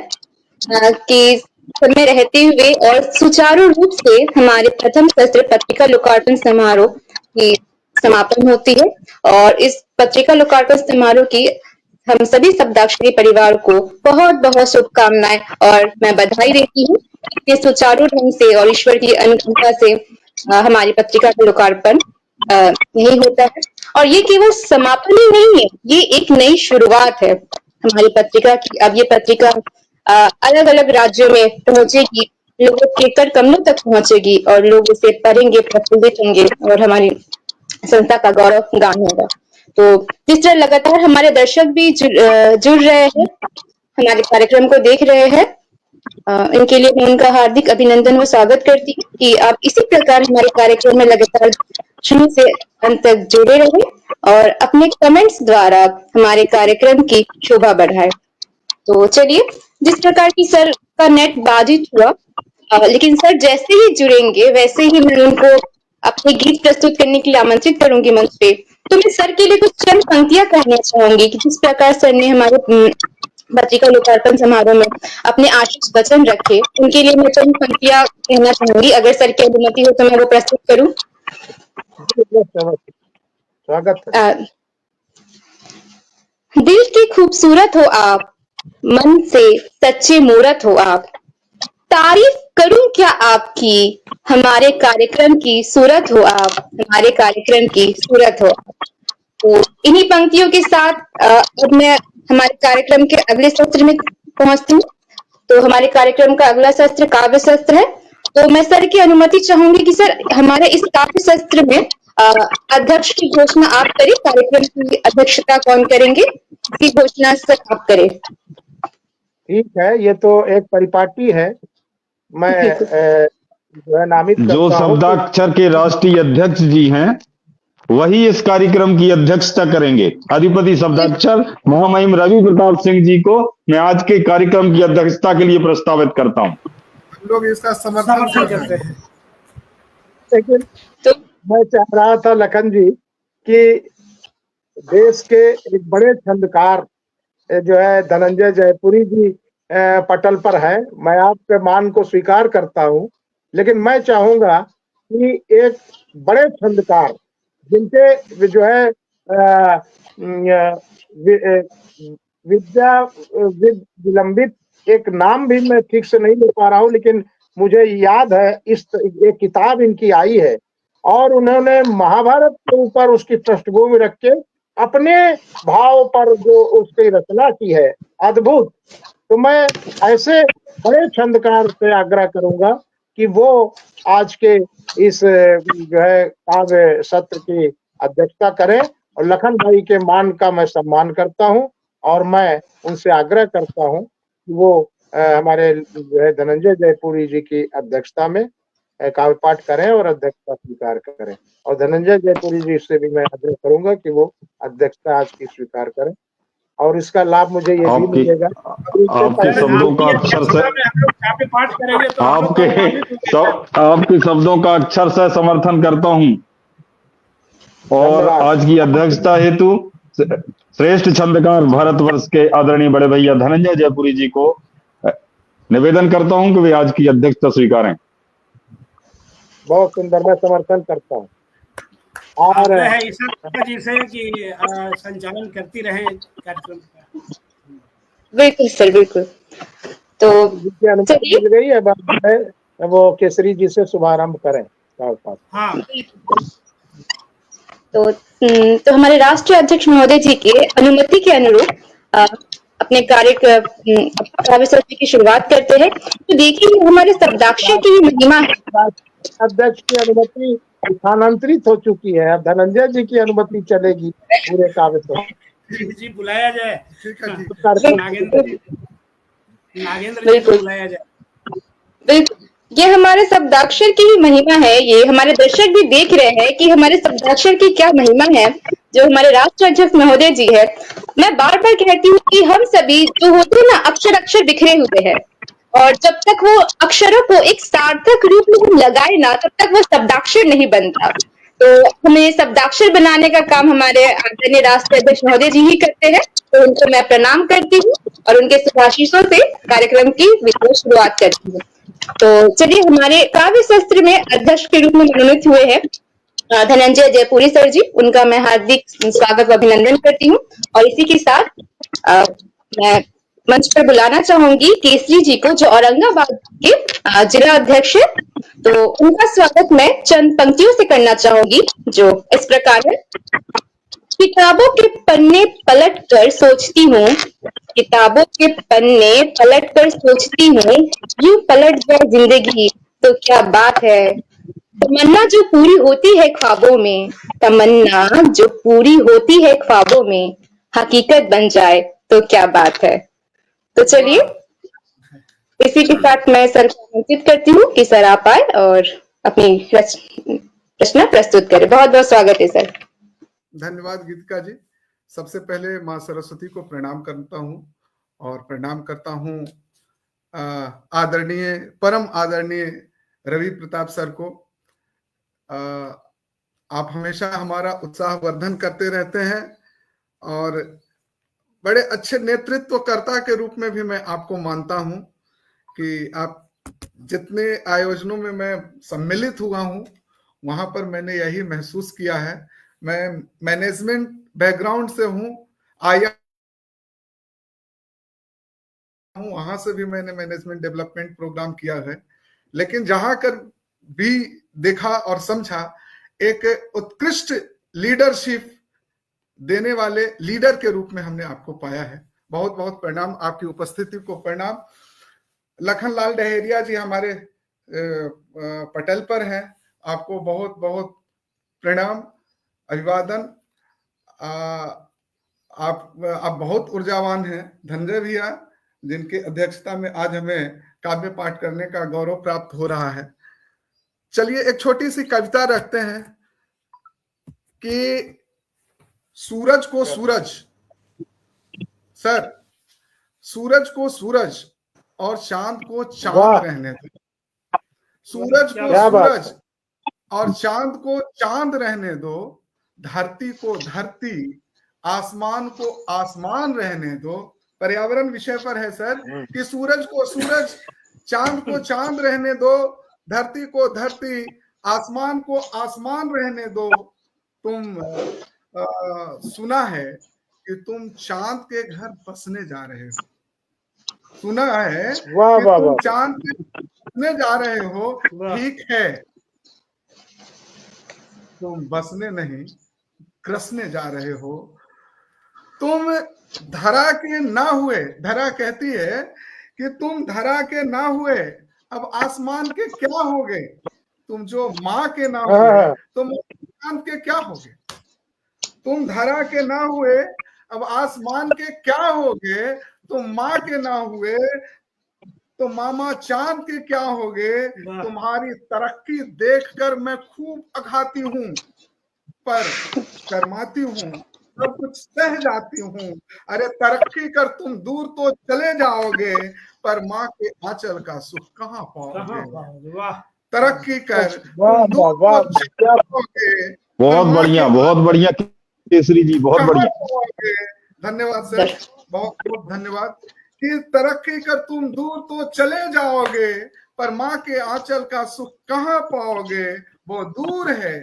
कि समय रहते हुए और सुचारू रूप से हमारे प्रथम सत्र पत्रिका लोकार्पण समारोह की समापन होती है। और इस पत्रिका लोकार्पण समारोह की हम सभी शब्दाक्षरी परिवार को बहुत बहुत शुभकामनाएं और मैं बधाई देती हूँ। इतने सुचारू ढंग से और ईश्वर की अनुकंपा से हमारी पत्रिका का लोकार्पण यही होता है। और ये केवल समापन ही नहीं है, ये एक नई शुरुआत है हमारी पत्रिका की। अब ये पत्रिका अलग अलग राज्यों में पहुंचेगी, लोगों के कर कमलों तक पहुंचेगी और लोग इसे पढ़ेंगे, प्रफुल्लित होंगे और हमारी संस्था का गौरव गान होगा। तो जिस तरह लगातार हमारे दर्शक भी जुड़ रहे हैं, हमारे कार्यक्रम को देख रहे हैं, इनके लिए मैं उनका हार्दिक अभिनंदन व स्वागत करती हूँ कि आप इसी प्रकार हमारे कार्यक्रम में लगातार शुरू से अंत तक जुड़े रहे और अपने कमेंट्स द्वारा हमारे कार्यक्रम की शोभा बढ़ाए। तो चलिए, जिस प्रकार की सर का नेट बाधित हुआ, लेकिन सर जैसे ही जुड़ेंगे वैसे ही मैं उनको अपने गीत प्रस्तुत करने के लिए आमंत्रित करूंगी मंच पे। तो मैं सर के लिए कुछ चंद पंक्तियां कहना चाहूंगी कि जिस प्रकार सर ने हमारे पत्रिका लोकार्पण समारोह में अपने आशीष वचन रखे, उनके लिए मैं चंद पंक्तियां कहना चाहूंगी। अगर सर की अनुमति हो तो मैं वो प्रस्तुत करूं। स्वागत है। दिल की खूबसूरत हो आप, मन से सच्चे मूरत हो आप, तारीफ करूं क्या आपकी, हमारे कार्यक्रम की सूरत हो आप, हमारे कार्यक्रम की सूरत हो आप। तो इन्हीं पंक्तियों के साथ अब मैं हमारे कार्यक्रम के अगले सत्र में पहुंचती हूँ। तो हमारे कार्यक्रम का अगला सत्र काव्य सत्र है। तो मैं सर की अनुमति चाहूंगी कि सर हमारे इस काव्य सत्र में अध्यक्ष की घोषणा आप करें। कार्यक्रम की अध्यक्षता कौन करेंगे, इसकी घोषणा सर आप करें। ठीक है, ये तो एक परिपाटी है। मैं जो है नामित जो करता हूँ कि शब्दाक्षर के राष्ट्रीय अध्यक्ष जी हैं वही इस कार्यक्रम की अध्यक्षता करेंगे। अधिपति शब्दाक्षर महामहिम रवि प्रताप सिंह जी को मैं आज के कार्यक्रम की अध्यक्षता के लिए प्रस्तावित करता हूं। हम लोग इसका समर्थन करते हैं। लेकिन तो मैं चाह रहा था लखन जी कि देश के एक बड़े छंदकार जो है धनंजय जयपुरी जी पटल पर है। मैं आपके मान को स्वीकार करता हूं, लेकिन मैं चाहूंगा कि एक बड़े छंदकार जिनके जो है विद्या विलंबित एक नाम भी मैं ठीक से नहीं ले पा रहा हूं, लेकिन मुझे याद है इस एक किताब इनकी आई है और उन्होंने महाभारत के ऊपर उसकी पृष्ठभूमि रख के अपने भाव पर जो उसकी रचना की है, अद्भुत। तो मैं ऐसे बड़े छंदकार से आग्रह करूंगा कि वो आज के इस जो है काव्य सत्र की अध्यक्षता करें और लखन भाई के मान का मैं सम्मान करता हूं और मैं उनसे आग्रह करता हूं कि वो हमारे जो है धनंजय जयपुरी जी की अध्यक्षता में काव्य पाठ करें और अध्यक्षता स्वीकार करें। और धनंजय जयपुरी जी से भी मैं आग्रह करूंगा कि वो अध्यक्षता आज की स्वीकार करें और इसका लाभ मुझे ये भी मिलेगा। आपके शब्दों का अक्षर से पाठ करेंगे तो आपके शब्दों का अक्षर से समर्थन करता हूं और आज की अध्यक्षता हेतु श्रेष्ठ छंदकार भारतवर्ष के आदरणीय बड़े भैया धनंजय जयपुरी जी को निवेदन करता हूं कि वे आज की अध्यक्षता स्वीकारें। बहुत सुंदर, मैं समर्थन करता हूं और ईशा जी से कि संचालन करती रहे कार्यक्रम का। बिल्कुल सर, बिल्कुल। तो जिसकी अनुमति मिल गई है बाद में वो केसरी जी से शुभारंभ करें। हाँ। तो हमारे राष्ट्रीय अध्यक्ष महोदय जी के अनुमति के अनुरूप अपने काव्य सत्र की शुरुआत करते हैं। तो देखिए हमारे शब्दाक्षर की महिमा है। अध्यक्ष की अनुमति स्थानांतरित हो चुकी है, अब धनंजय जी की अनुमति चलेगी पूरे काव्य सत्र। जी बुलाया जाए, नागेंद्र जी को बुलाया जाए। बिल्कुल, ये हमारे शब्दाक्षर की ही महिमा है। ये हमारे दर्शक भी देख रहे हैं कि हमारे शब्दाक्षर की क्या महिमा है। जो हमारे राष्ट्रीय अध्यक्ष महोदय जी है, मैं बार बार कहती हूँ कि हम सभी जो होते हैं ना, अक्षर अक्षर बिखरे हुए हैं और जब तक वो अक्षरों को एक सार्थक रूप में हम लगाए ना, तब तक वो शब्दाक्षर नहीं बनता। तो हमें शब्दाक्षर बनाने का काम हमारे आदरणीय राष्ट्रीय अध्यक्ष महोदय जी ही करते हैं। तो उनको मैं प्रणाम करती हूँ और उनके शुभाशीषों से कार्यक्रम की शुरुआत करती हूँ। तो चलिए, हमारे काव्य शास्त्र में अध्यक्ष के रूप में मनोनीत हुए हैं धनंजय जयपुरी सर जी, उनका मैं हार्दिक स्वागत व अभिनंदन करती हूँ। और इसी के साथ मैं मंच पर बुलाना चाहूंगी केसरी जी को, जो औरंगाबाद के जिला अध्यक्ष है। तो उनका स्वागत मैं चंद पंक्तियों से करना चाहूंगी जो इस प्रकार है। किताबों के पन्ने पलट कर सोचती हूँ, किताबों के पन्ने पलट कर सोचती हूँ, यूं पलट जाए जिंदगी तो क्या बात है। तमन्ना जो पूरी होती है ख्वाबों में, तमन्ना जो पूरी होती है ख्वाबों में, हकीकत बन जाए तो क्या बात है। तो चलिए, इसी के साथ मैं सर को आमंत्रित करती हूँ कि सर आप आए और अपनी रचना प्रस्तुत करें। बहुत बहुत स्वागत है सर। धन्यवाद गीतिका जी। सबसे पहले माँ सरस्वती को प्रणाम करता हूँ और प्रणाम करता हूँ आदरणीय परम आदरणीय रवि प्रताप सर को। आप हमेशा हमारा उत्साह वर्धन करते रहते हैं और बड़े अच्छे नेतृत्वकर्ता के रूप में भी मैं आपको मानता हूं कि आप जितने आयोजनों में मैं सम्मिलित हुआ हूं वहां पर मैंने यही महसूस किया है। मैं मैनेजमेंट बैकग्राउंड से हूं, आया हूं, वहां से भी मैंने मैनेजमेंट डेवलपमेंट प्रोग्राम किया है, लेकिन जहां कर भी देखा और समझा, एक उत्कृष्ट लीडरशिप देने वाले लीडर के रूप में हमने आपको पाया है। बहुत बहुत प्रणाम, आपकी उपस्थिति को प्रणाम। लखन लाल डहेरिया जी हमारे पटल पर हैं, आपको बहुत बहुत प्रणाम, अभिवादन। आप बहुत ऊर्जावान हैं। धनंजय भैया, जिनके अध्यक्षता में आज हमें काव्य पाठ करने का गौरव प्राप्त हो रहा है, चलिए एक छोटी सी कविता रखते हैं कि सूरज को सूरज, सर सूरज को सूरज और चांद को चांद रहने दो, सूरज को सूरज और चांद को चांद रहने दो, धरती को धरती, आसमान को आसमान रहने दो। पर्यावरण विषय पर है सर कि सूरज को सूरज, चांद को चांद रहने दो, धरती को धरती, आसमान को आसमान रहने दो। तुम सुना है कि तुम चांद के घर बसने जा रहे हो, सुना है कि तुम चांद के बसने जा रहे हो, ठीक है, तुम बसने नहीं ग्रसने जा रहे हो। तुम धरा के ना हुए, धरा कहती है कि तुम धरा के ना हुए अब आसमान के क्या होगे, तुम जो माँ के ना हुए तुम आसमान के क्या होगे, तुम धरा के ना हुए अब आसमान के क्या होगे, तुम माँ के ना हुए तो मामा चांद के क्या होगे। तुम्हारी तरक्की देखकर मैं खूब अघाती हूँ, पर शर्माती हूँ, सब कुछ सह जाती हूँ। अरे तरक्की कर तुम दूर तो चले जाओगे, पर माँ के आंचल का सुख कहाँ पाओगे। तरक्की कर तुम दूर तो चले जाओगे, बहुत बढ़िया केसरी जी, बहुत बढ़िया। धन्यवाद सर, बहुत बहुत धन्यवाद। कि तरक्की कर तुम दूर तो चले जाओगे, पर माँ के आंचल का सुख कहाँ पाओगे। वो दूर है,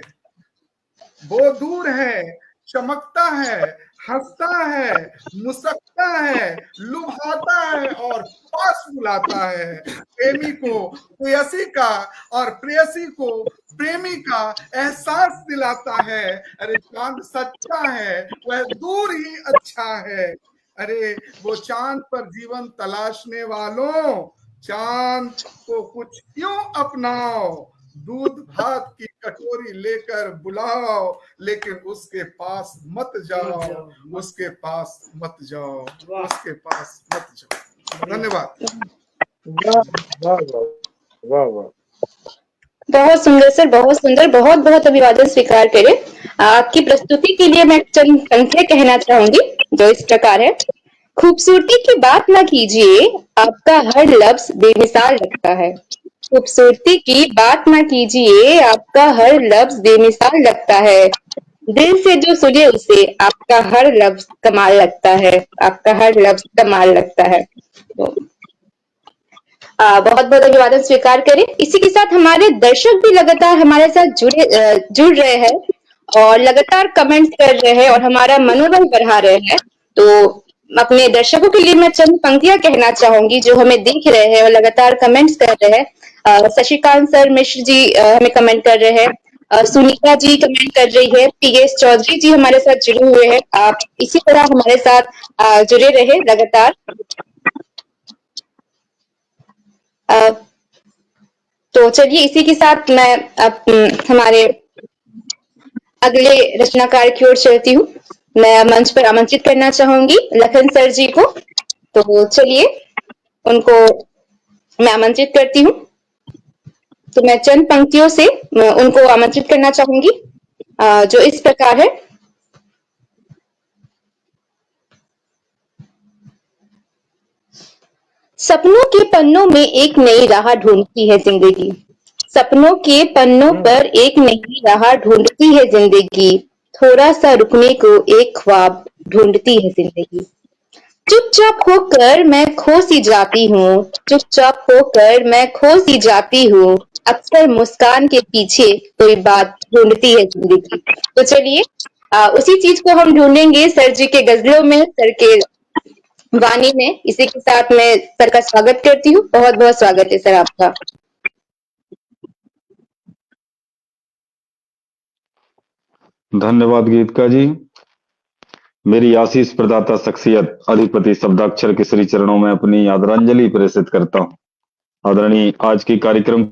वो दूर है, चमकता है, हंसता है, मुस्कुराता है, लुभाता है और पास बुलाता है। प्रेमी को प्रेयसी का और प्रेयसी को प्रेमी का एहसास दिलाता है। अरे चांद सच्चा है, वह दूर ही अच्छा है। अरे वो चांद पर जीवन तलाशने वालों, चांद को कुछ क्यों अपनाओ, दूध भात की कटोरी लेकर बुलाओ, लेकिन उसके पास मत जाओ, उसके पास मत जाओ, उसके पास मत जाओ। धन्यवाद। बहुत सुंदर सर, बहुत सुंदर, बहुत बहुत अभिवादन स्वीकार करें। आपकी प्रस्तुति के लिए मैं चंद पंक्तियां कहना चाहूंगी जो इस प्रकार है। खूबसूरती की बात ना कीजिए, आपका हर लफ्ज बेमिसाल लगता है। खूबसूरती की बात ना कीजिए, आपका हर लफ्ज बेमिसाल लगता है। दिल से जो सुने उसे आपका हर लफ्ज कमाल लगता है, आपका हर लफ्ज कमाल लगता है। तो बहुत बहुत अभिवादन स्वीकार करें। इसी के साथ हमारे दर्शक भी लगातार हमारे साथ जुड़ रहे हैं और लगातार कमेंट्स कर रहे हैं और हमारा मनोबल बढ़ा रहे हैं। तो अपने दर्शकों के लिए मैं चंद पंक्तियां कहना चाहूंगी जो हमें देख रहे हैं और लगातार कमेंट्स कर रहे हैं। शशिकांत सर मिश्र जी हमें कमेंट कर रहे हैं, सुनीता जी कमेंट कर रही है, पीएस चौधरी जी हमारे साथ जुड़े हुए हैं। आप इसी तरह हमारे साथ जुड़े रहे लगातार। तो चलिए इसी के साथ मैं हमारे अगले रचनाकार की ओर चलती हूँ। मैं मंच पर आमंत्रित करना चाहूंगी लखन सर जी को। तो चलिए उनको मैं आमंत्रित करती हूँ। तो मैं चंद पंक्तियों से उनको आमंत्रित करना चाहूंगी जो इस प्रकार है। सपनों के पन्नों में एक नई राह ढूंढती है जिंदगी, सपनों के पन्नों पर एक नई राह ढूंढती है जिंदगी, थोड़ा सा रुकने को एक ख्वाब ढूंढती है जिंदगी। चुपचाप होकर मैं खो सी जाती हूँ, चुपचाप होकर मैं खो सी जाती हूँ, अक्सर मुस्कान के पीछे कोई बात ढूंढती है जिंदगी। तो चलिए उसी चीज को हम ढूंढेंगे सर जी के गजलों में, सर के वाणी में। इसी के साथ मैं सर का स्वागत करती हूँ। बहुत बहुत स्वागत है सर आपका। धन्यवाद गीतिका जी। मेरी आशीष प्रदाता शख्सियत अधिपति शब्दाक्षर के श्री चरणों में अपनी आदरांजलि प्रेषित करता हूँ। आदरणीय आज की कार्यक्रम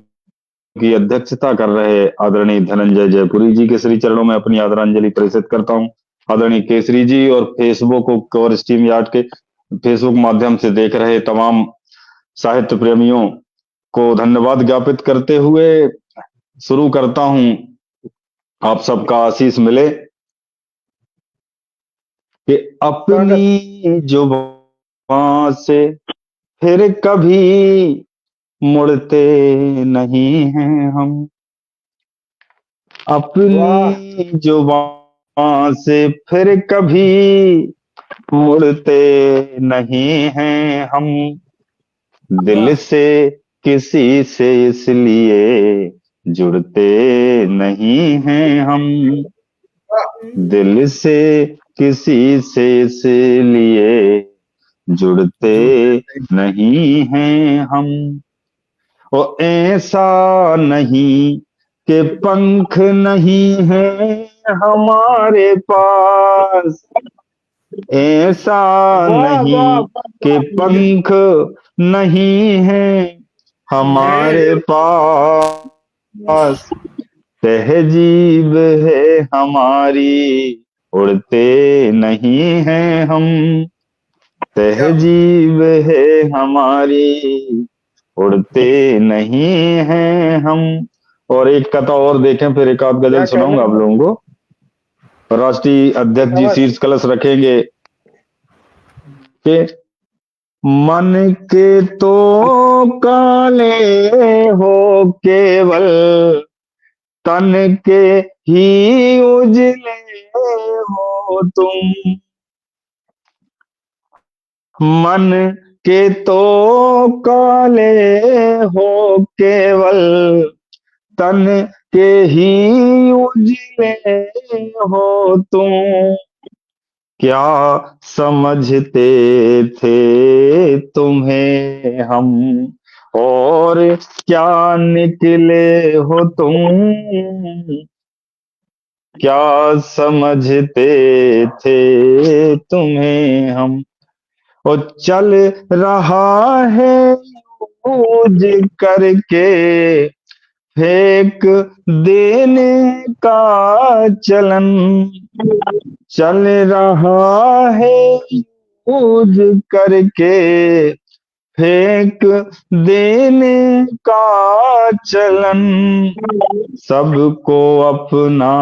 की अध्यक्षता कर रहे आदरणीय धनंजय जयपुरी जी के श्री चरणों में अपनी आदरांजलि प्रेषित करता हूँ। आदरणीय केसरी जी और फेसबुक और स्ट्रीम यार्ड के फेसबुक माध्यम से देख रहे तमाम साहित्य प्रेमियों को धन्यवाद ज्ञापित करते हुए शुरू करता हूं। आप सबका आशीष मिले कि अपनी जुबान से फिर कभी मुड़ते नहीं हैं हम। अपनी जुबान से फिर कभी मुड़ते नहीं हैं हम। दिल से किसी से इसलिए जुड़ते नहीं हैं हम। दिल से किसी से इसलिए जुड़ते नहीं हैं हम। और ऐसा नहीं कि पंख नहीं है हमारे पास। ऐसा नहीं कि पंख नहीं है हमारे पास। तहजीब है हमारी उड़ते नहीं हैं हम। तहजीब है हमारी उड़ते नहीं हैं हम। और एक कथा और देखें, फिर एक आध गजल सुनाऊंगा आप लोगों को। राष्ट्रीय अध्यक्ष जी शीर्ष कलश रखेंगे कि मन के तो काले हो केवल, तन के ही उजले हो तुम। मन के तो काले हो केवल, तन के ही उजले हो तुम। क्या समझते थे तुम्हें हम, और क्या निकले हो तुम। क्या समझते थे तुम्हें हम। और चल रहा है यूज करके फेंक देने का चलन। चल रहा है यूज करके फेंक देने का चलन। सबको अपना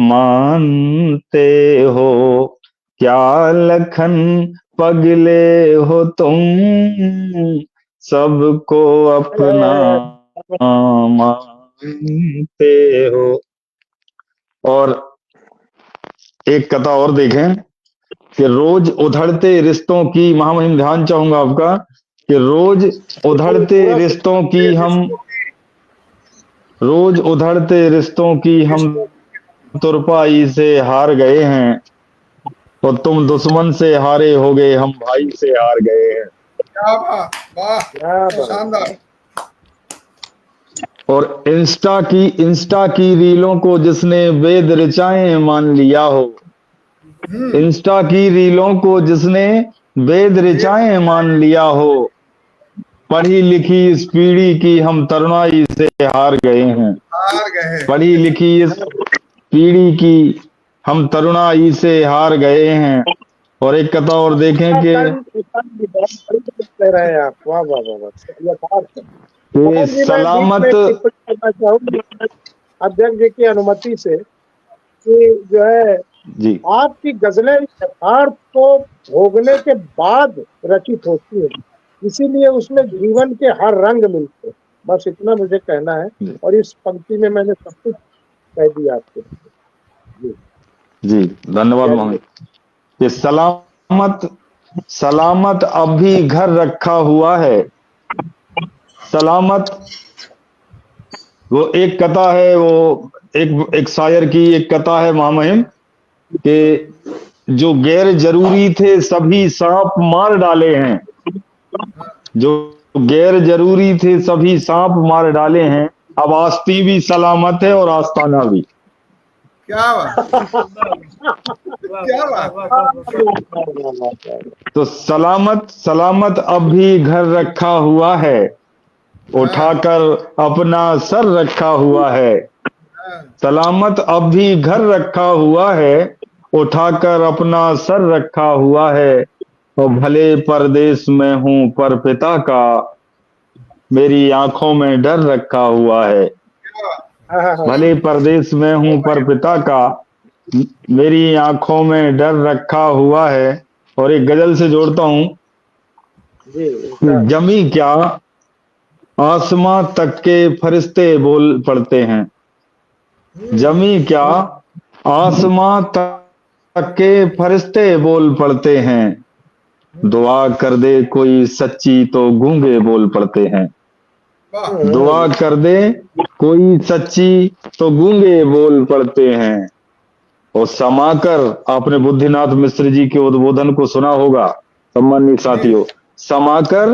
मानते हो, क्या लखन पगले हो तुम। सबको अपना मानते हो। और एक कथा और देखें कि रोज उधड़ते रिश्तों की, महामहिम ध्यान चाहूंगा आपका, कि रोज उधड़ते रिश्तों की हम, रोज उधड़ते रिश्तों की हम तुरपाई से हार गए हैं। और तुम दुश्मन से हारे हो गए, हम भाई से हार गए हैं। क्या बात, वाह, शानदार। और इंस्टा की रीलों को जिसने वेद ऋचाएं मान लिया हो। इंस्टा की रीलों को जिसने वेद ऋचाएं मान लिया हो। पढ़ी लिखी इस पीढ़ी की हम तरुणाई से हार गए हैं। पढ़ी लिखी इस पीढ़ी की हम तरुणाई से हार गए हैं। और एक कथा और देखें कि सलामत, अध्यक्ष जी की अनुमति से कि जो है जी, आपकी गजलें यथार्थ को भोगने के बाद रचित होती है, इसीलिए उसमें जीवन के हर रंग मिलते हैं। बस इतना मुझे कहना है। और इस पंक्ति में मैंने सब कुछ कह दिया आपको। जी धन्यवाद मोहन। ये सलामत अब भी घर रखा हुआ है। सलामत, वो एक कथा है, वो एक शायर की एक कथा है महामहिम, कि जो गैर जरूरी थे सभी सांप मार डाले हैं। जो गैर जरूरी थे सभी सांप मार डाले हैं। अब आस्ती भी सलामत है और आस्ताना भी। क्या बात, क्या बात। तो सलामत अब भी घर रखा हुआ है, उठाकर अपना सर रखा हुआ है। सलामत अब भी घर रखा हुआ है, उठाकर अपना सर रखा हुआ है। और भले परदेश में हूं पर पिता का मेरी आंखों में डर रखा हुआ है। भले परदेश में हूँ पर पिता का मेरी आंखों में डर रखा हुआ है। और एक गजल से जोड़ता हूँ कि जमी क्या आसमां तक के फरिश्ते बोल पड़ते हैं। जमी क्या आसमां तक के फरिश्ते बोल पड़ते हैं। दुआ कर दे कोई सच्ची तो गूंगे बोल पड़ते हैं। दुआ कर दे कोई सच्ची तो गूंगे बोल पड़ते हैं। और समाकर, आपने बुद्धिनाथ मिश्र जी के उद्बोधन को सुना होगा सम्मानित साथियों। समाकर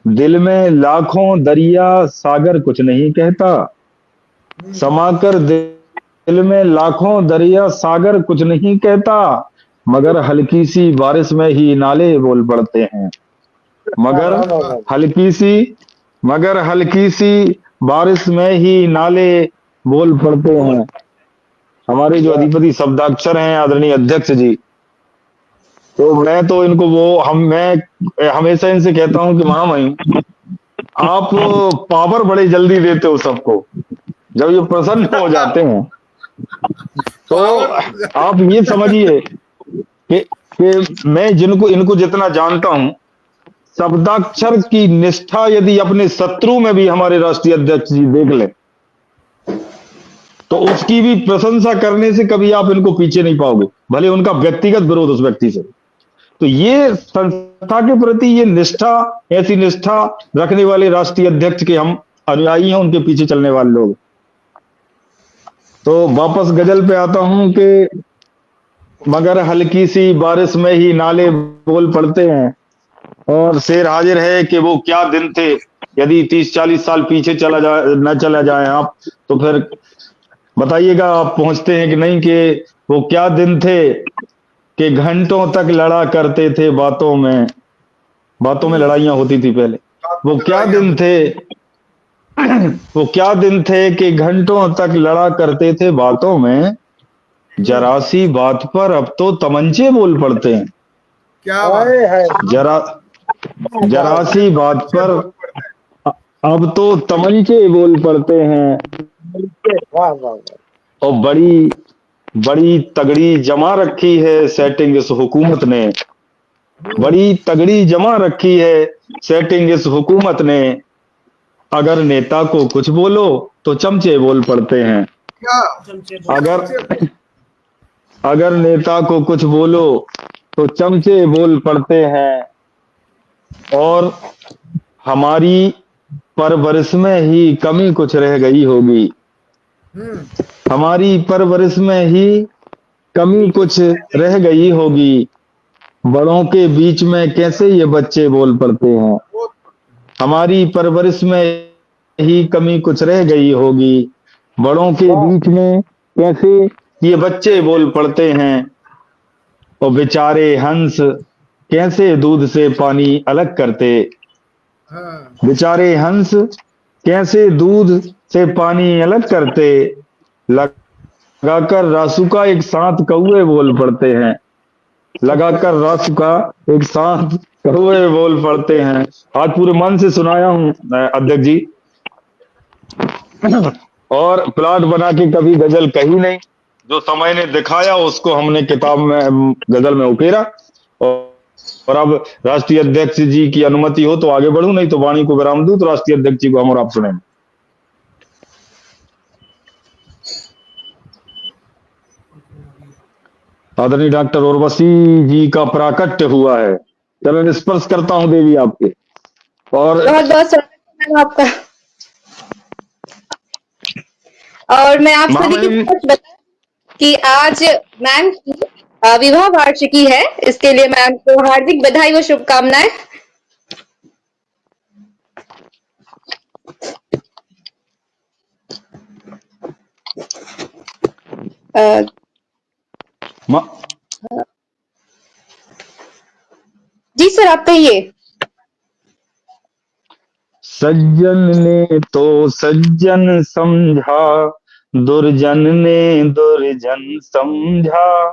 दिल में लाखों दरिया सागर कुछ नहीं कहता। समाकर दिल में लाखों दरिया सागर कुछ नहीं कहता। मगर हल्की सी बारिश में ही नाले बोल पड़ते हैं। मगर हल्की सी बारिश में ही नाले बोल पड़ते हैं। हमारे जो अधिपति शब्दाक्षर हैं आदरणीय अध्यक्ष जी, तो मैं तो इनको मैं हमेशा इनसे कहता हूं कि महामहिम, आप पावर बड़े जल्दी देते हो सबको। जब ये प्रसन्न हो जाते हैं तो आप ये समझिए कि मैं इनको जितना जानता हूं, शब्दाक्षर की निष्ठा यदि अपने शत्रु में भी हमारे राष्ट्रीय अध्यक्ष जी देख ले तो उसकी भी प्रशंसा करने से कभी आप इनको पीछे नहीं पाओगे, भले उनका व्यक्तिगत विरोध उस व्यक्ति से। तो ये संस्था के प्रति ये निष्ठा, ऐसी निष्ठा रखने वाले राष्ट्रीय अध्यक्ष के हम अनुयायी हैं, उनके पीछे चलने वाले लोग। तो वापस गजल पे आता हूं कि मगर हल्की सी बारिश में ही नाले बोल पड़ते हैं। और शेर हाजिर है कि वो क्या दिन थे, यदि 30-40 साल पीछे चला जाए आप, तो फिर बताइएगा आप पहुंचते हैं कि नहीं, कि वो क्या दिन थे कि घंटों तक लड़ा करते थे बातों में लड़ाइयां होती थी पहले। वो क्या दिन थे कि घंटों तक लड़ा करते थे बातों में। जरा सी बात पर अब तो तमंचे बोल पड़ते हैं। क्या बात है? जरा सी बात पर अब तो तमंचे बोल पड़ते हैं। और बड़ी तगड़ी जमा रखी है सेटिंग इस हुकूमत ने। बड़ी तगड़ी जमा रखी है सेटिंग इस हुकूमत ने। अगर नेता को कुछ बोलो तो चमचे बोल पड़ते हैं। अगर नेता को कुछ बोलो तो चमचे बोल पड़ते हैं। और हमारी परवरिश में ही कमी कुछ रह गई होगी। हमारी परवरिश में ही कमी कुछ रह गई होगी। बड़ों के बीच में कैसे ये बच्चे बोल पड़ते हैं। हमारी परवरिश में ही कमी कुछ रह गई होगी। बड़ों के बीच में कैसे ये बच्चे बोल पड़ते हैं। और बेचारे हंस कैसे दूध से पानी अलग करते। बेचारे हंस कैसे दूध से पानी अलग करते। लगाकर रासू का एक साथ कौवे बोल पड़ते हैं। लगाकर रासू का एक साथ कौवे बोल पड़ते हैं। आज पूरे मन से सुनाया हूं अध्यक्ष जी। और प्लाट बना के कभी गजल कही नहीं। जो समय ने दिखाया उसको हमने किताब में गजल में उकेरा। और अब राष्ट्रीय अध्यक्ष जी की अनुमति हो तो आगे बढ़ूं, नहीं तो वाणी को विराम दूं। तो राष्ट्रीय अध्यक्ष जी को हम और आप सुनेंगे। आदरणीय डॉक्टर उर्वशी जी का प्राकट्य हुआ है। चलो स्पर्श करता हूं देवी आपके। और बहुत बहुत स्वागत आपका। और मैं आप सभी की बता कि आज मैम की विवाह वार्षिकी है। इसके लिए मैम को हार्दिक बधाई व शुभकामनाएं। जी सर, आप कहिए। सज्जन ने तो सज्जन समझा, दुर्जन ने दुर्जन समझा।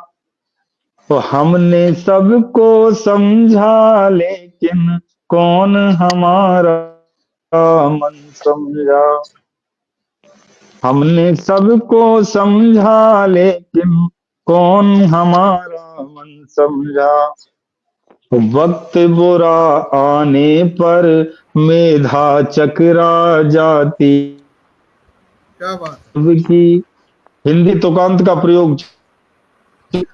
तो हमने सबको समझा, लेकिन कौन हमारा मन समझा। हमने सबको समझा लेकिन कौन हमारा मन समझा। वक्त बुरा आने पर मेधा चकरा जाती। क्या बात की हिंदी तुकांत का प्रयोग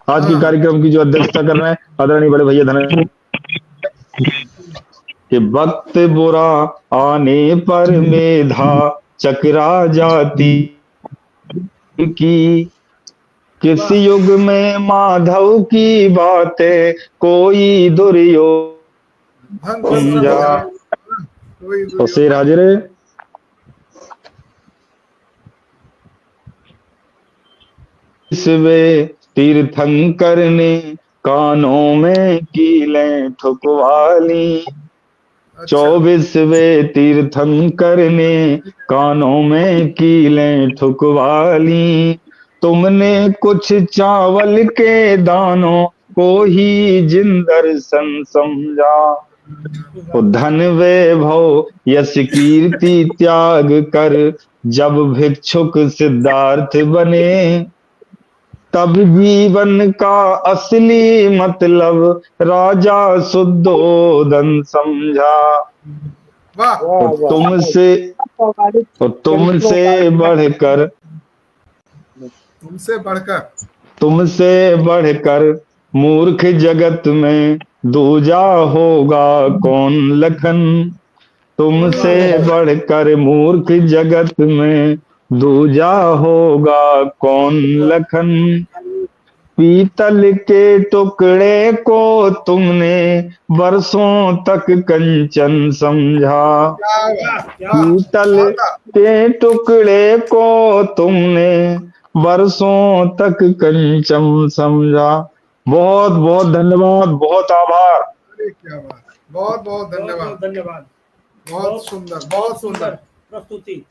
आज के कार्यक्रम की जो अध्यक्षता कर रहे हैं आदरणीय बड़े भैया धन कि वक्त बुरा आने पर मेधा चकरा जाती की। किस युग में माधव की बातें कोई दुर्योधन समझा। और शेर हाजिर है। वे तीर्थंकर ने कानों में कीलें ठुकवाली। 24वें तीर्थंकर ने कानों में कीलें ठुकवाली। तुमने कुछ चावल के दानों को ही जिंदर्शन समझा। धन वैभव यश कीर्ति त्याग कर जब भिक्षुक सिद्धार्थ बने तब जीवन का असली मतलब राजा शुद्धोदन समझा। तुमसे बढ़कर मूर्ख जगत में दूजा होगा कौन लखन। तुमसे बढ़कर मूर्ख जगत में दूजा होगा कौन लखन। पीतल के टुकड़े को तुमने बरसों तक कंचन समझा। पीतल के टुकड़े को तुमने बरसों तक कंचन समझा। बहुत बहुत धन्यवाद, बहुत आभार। क्या बात, बहुत बहुत धन्यवाद। बहुत सुंदर प्रस्तुति।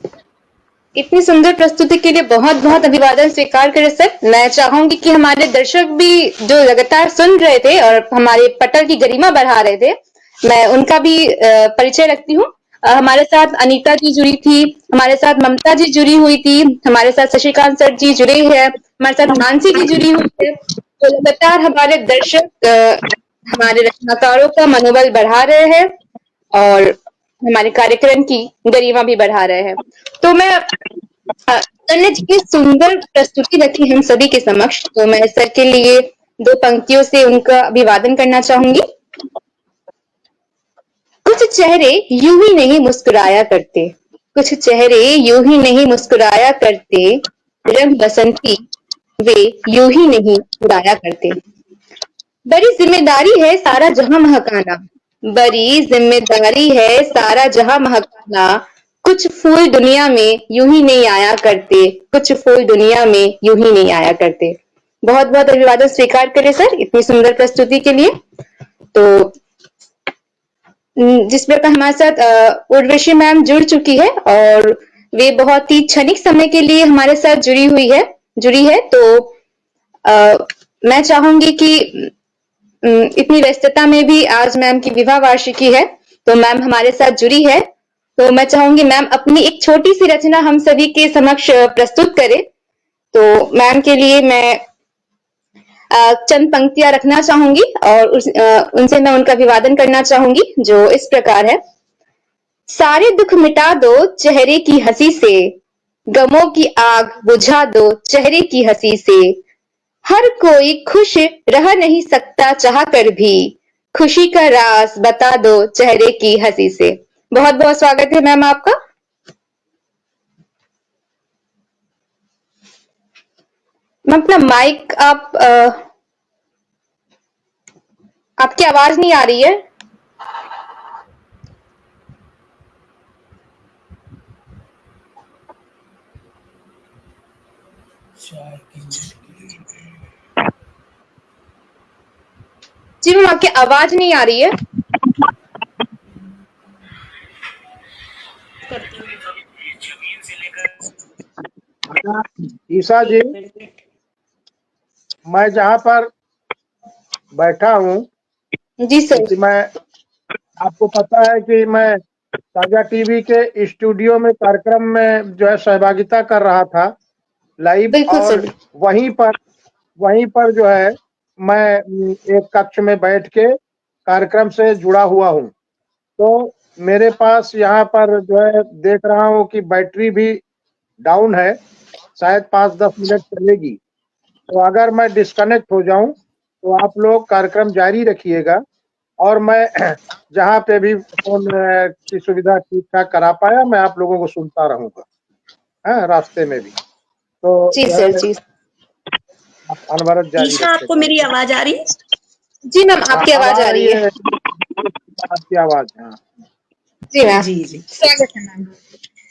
इतनी सुंदर प्रस्तुति के लिए बहुत बहुत अभिवादन स्वीकार करें सर। मैं चाहूंगी कि हमारे दर्शक भी जो लगातार सुन रहे थे और हमारे पटल की गरिमा बढ़ा रहे थे, मैं उनका भी परिचय रखती हूँ। हमारे साथ अनीता जी जुड़ी थी, हमारे साथ ममता जी जुड़ी हुई थी, हमारे साथ शशिकांत सर जी जुड़े हैं, हमारे साथ मानसी जी जुड़ी हुई है। तो लगातार हमारे दर्शक हमारे रचनाकारों का मनोबल बढ़ा रहे हैं और हमारे कार्यक्रम की गरिमा भी बढ़ा रहे हैं। तो मैं सर जी की सुंदर प्रस्तुति रखी हम सभी के समक्ष, तो मैं सर के लिए 2 पंक्तियों से उनका अभिवादन करना चाहूंगी। कुछ चेहरे यूं ही नहीं मुस्कुराया करते, कुछ चेहरे यूं ही नहीं मुस्कुराया करते, रंग बसंती वे यूं ही नहीं उड़ाया करते। बड़ी जिम्मेदारी है सारा जहां महकाना, बड़ी जिम्मेदारी है सारा जहां महकाना। कुछ फूल दुनिया में यूं ही नहीं आया करते, कुछ फूल दुनिया में यूं ही नहीं आया करते। बहुत बहुत अभिवादन स्वीकार करें सर इतनी सुंदर प्रस्तुति के लिए। तो जिस प्रकार हमारे साथ उर्वशी मैम जुड़ चुकी है और वे बहुत ही क्षणिक समय के लिए हमारे साथ जुड़ी है। तो मैं चाहूंगी कि इतनी व्यस्तता में भी आज मैम की विवाह वार्षिकी है, तो मैम हमारे साथ जुड़ी है। तो मैं चाहूंगी मैम अपनी एक छोटी सी रचना हम सभी के समक्ष प्रस्तुत करें। तो मैम के लिए मैं चंद पंक्तियां रखना चाहूंगी और उनसे मैं उनका अभिवादन करना चाहूंगी, जो इस प्रकार है। सारे दुख मिटा दो चेहरे की हंसी से, गमों की आग बुझा दो चेहरे की हंसी से। हर कोई खुश रह नहीं सकता चाह कर भी, खुशी का राज बता दो चेहरे की हंसी से। बहुत बहुत स्वागत है मैम आपका। मैम अपना माइक आपकी आवाज नहीं आ रही है। जी मैम आपकी आवाज नहीं आ रही है। ईशा जी, मैं जहाँ पर बैठा हूँ जी सर, मैं आपको पता है कि मैं ताजा टीवी के स्टूडियो में कार्यक्रम में जो है सहभागिता कर रहा था लाइव, बिल्कुल और सर। वहीं पर जो है मैं एक कक्ष में बैठ के कार्यक्रम से जुड़ा हुआ हूँ। तो मेरे पास यहाँ पर जो है देख रहा हूँ कि बैटरी भी डाउन है, शायद 5-10 मिनट चलेगी। तो अगर मैं डिस्कनेक्ट हो जाऊं तो आप लोग कार्यक्रम जारी रखिएगा, और मैं जहाँ पे भी फोन की सुविधा ठीक ठाक करा पाया मैं आप लोगों को सुनता रहूंगा, रास्ते में भी। तो जी सर, जी। आप अनवरत जारी ईशा, रखें। आपको मेरी आवाज आ रही है? जी मैम, आपकी आवाज आ रही है। आपकी आवाज, हाँ जी मैम, जी जी, स्वागत है मैम।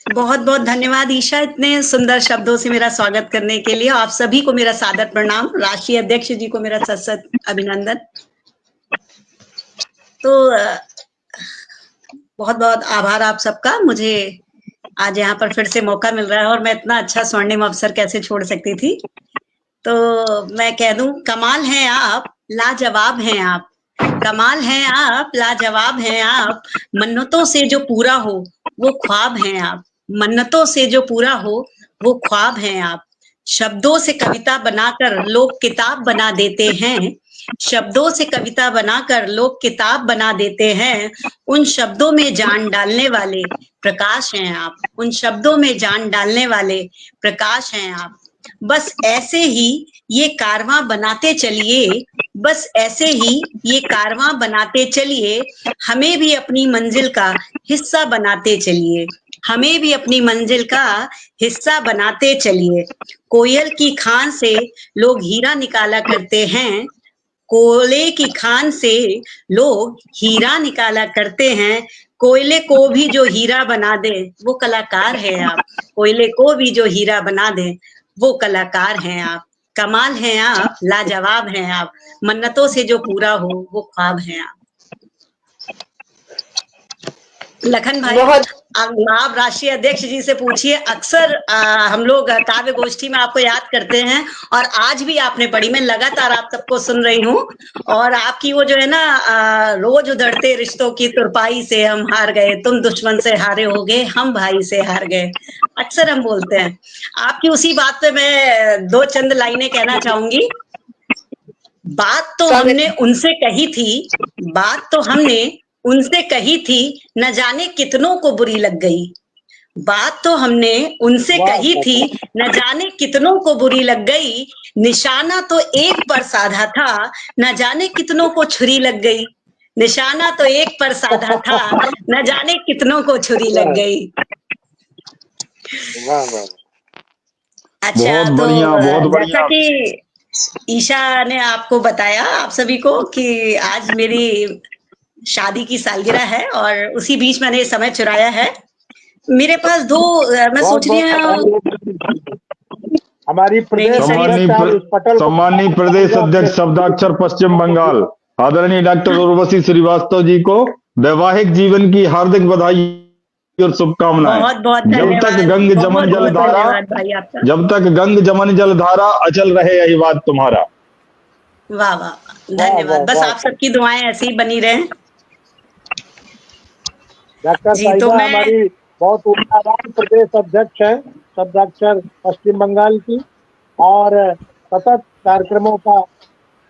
बहुत बहुत धन्यवाद ईशा, इतने सुंदर शब्दों से मेरा स्वागत करने के लिए। आप सभी को मेरा सादर प्रणाम, राष्ट्रीय अध्यक्ष जी को मेरा सत सत अभिनंदन। तो बहुत बहुत आभार आप सबका, मुझे आज यहाँ पर फिर से मौका मिल रहा है, और मैं इतना अच्छा स्वर्णिम अवसर कैसे छोड़ सकती थी। तो मैं कह दूं, कमाल हैं आप, लाजवाब हैं आप, कमाल हैं आप, लाजवाब हैं आप, मन्नतों से जो पूरा हो वो ख्वाब हैं आप, मन्नतों से जो पूरा हो वो ख्वाब हैं आप। शब्दों से कविता बनाकर लोग किताब बना देते हैं, शब्दों से कविता बनाकर लोग किताब बना देते हैं। उन शब्दों में जान डालने वाले प्रकाश हैं आप, उन शब्दों में जान डालने वाले प्रकाश हैं आप। बस ऐसे ही ये कारवां बनाते चलिए, बस ऐसे ही ये कारवां बनाते चलिए, हमें भी अपनी मंजिल का हिस्सा बनाते चलिए, हमें भी अपनी मंजिल का हिस्सा बनाते चलिए। कोयल की खान से लोग हीरा निकाला करते हैं, कोयले की खान से लोग हीरा निकाला करते हैं। कोयले को भी जो हीरा बना दे वो कलाकार है आप, कोयले को भी जो हीरा बना दे वो कलाकार हैं आप। कमाल हैं आप, लाजवाब हैं आप, मन्नतों से जो पूरा हो वो ख्वाब हैं आप। लखन भाई, बहुत आप राष्ट्रीय अध्यक्ष जी से पूछिए, अक्सर हम लोग काव्य गोष्ठी में आपको याद करते हैं, और आज भी आपने पढ़ी, मैं लगातार आप सबको सुन रही हूँ, और आपकी वो जो है ना, रोज उधड़ते रिश्तों की तुरपाई से हम हार गए, तुम दुश्मन से हारे होगे, हम भाई से हार गए, अक्सर हम बोलते हैं। आपकी उसी बात पे मैं दो चंद लाइनें कहना चाहूंगी। बात तो हमने उनसे कही थी, बात तो हमने उनसे कही थी, न जाने कितनों को बुरी लग गई, बात तो हमने उनसे कही थी, न जाने कितनों को बुरी लग गई। निशाना तो एक पर साधा था, न जाने कितनों को छुरी लग गई, निशाना तो एक पर साधा था, न जाने कितनों को छुरी लग गई। अच्छा, बहुत तो बढ़िया, बहुत बढ़िया। जैसा कि ईशा ने आपको बताया आप सभी को कि आज मेरी शादी की सालगिरह है, और उसी बीच मैंने समय चुराया है। मेरे पास दो, मैं सोच रही हूँ, हमारी प्रदेश सम्मानीय प्रदेश अध्यक्ष शब्दाक्षर पश्चिम बंगाल आदरणीय डॉक्टर उर्वशी श्रीवास्तव जी को वैवाहिक जीवन की हार्दिक बधाई और शुभकामनाएं। बहुत बहुत जब तक गंग जमन जल धारा, जब तक गंग जमन जल धारा अचल रहे यही बात तुम्हारा। वाह वाह, धन्यवाद। बस आप सबकी दुआएं ऐसी ही बनी रहें। डॉक्टर साहिबा हमारी बहुत ऊर्जावान प्रदेश अध्यक्ष है शब्दाक्षर पश्चिम बंगाल की, और सतत कार्यक्रमों का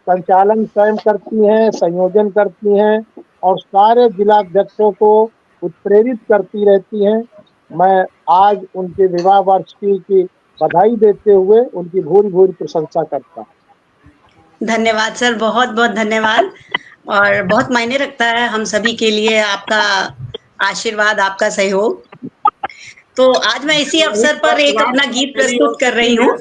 संचालन स्वयं करती हैं, संयोजन करती हैं, और सारे जिला अध्यक्षों को उत्प्रेरित करती रहती हैं। मैं आज उनके विवाह वर्ष की बधाई देते हुए उनकी भूरी भूरी प्रशंसा करता हूँ। धन्यवाद सर, बहुत बहुत धन्यवाद, और बहुत मायने रखता है हम सभी के लिए आपका आशीर्वाद, आपका सहयोग। तो आज मैं इसी अवसर पर एक अपना गीत प्रस्तुत कर रही हूँ।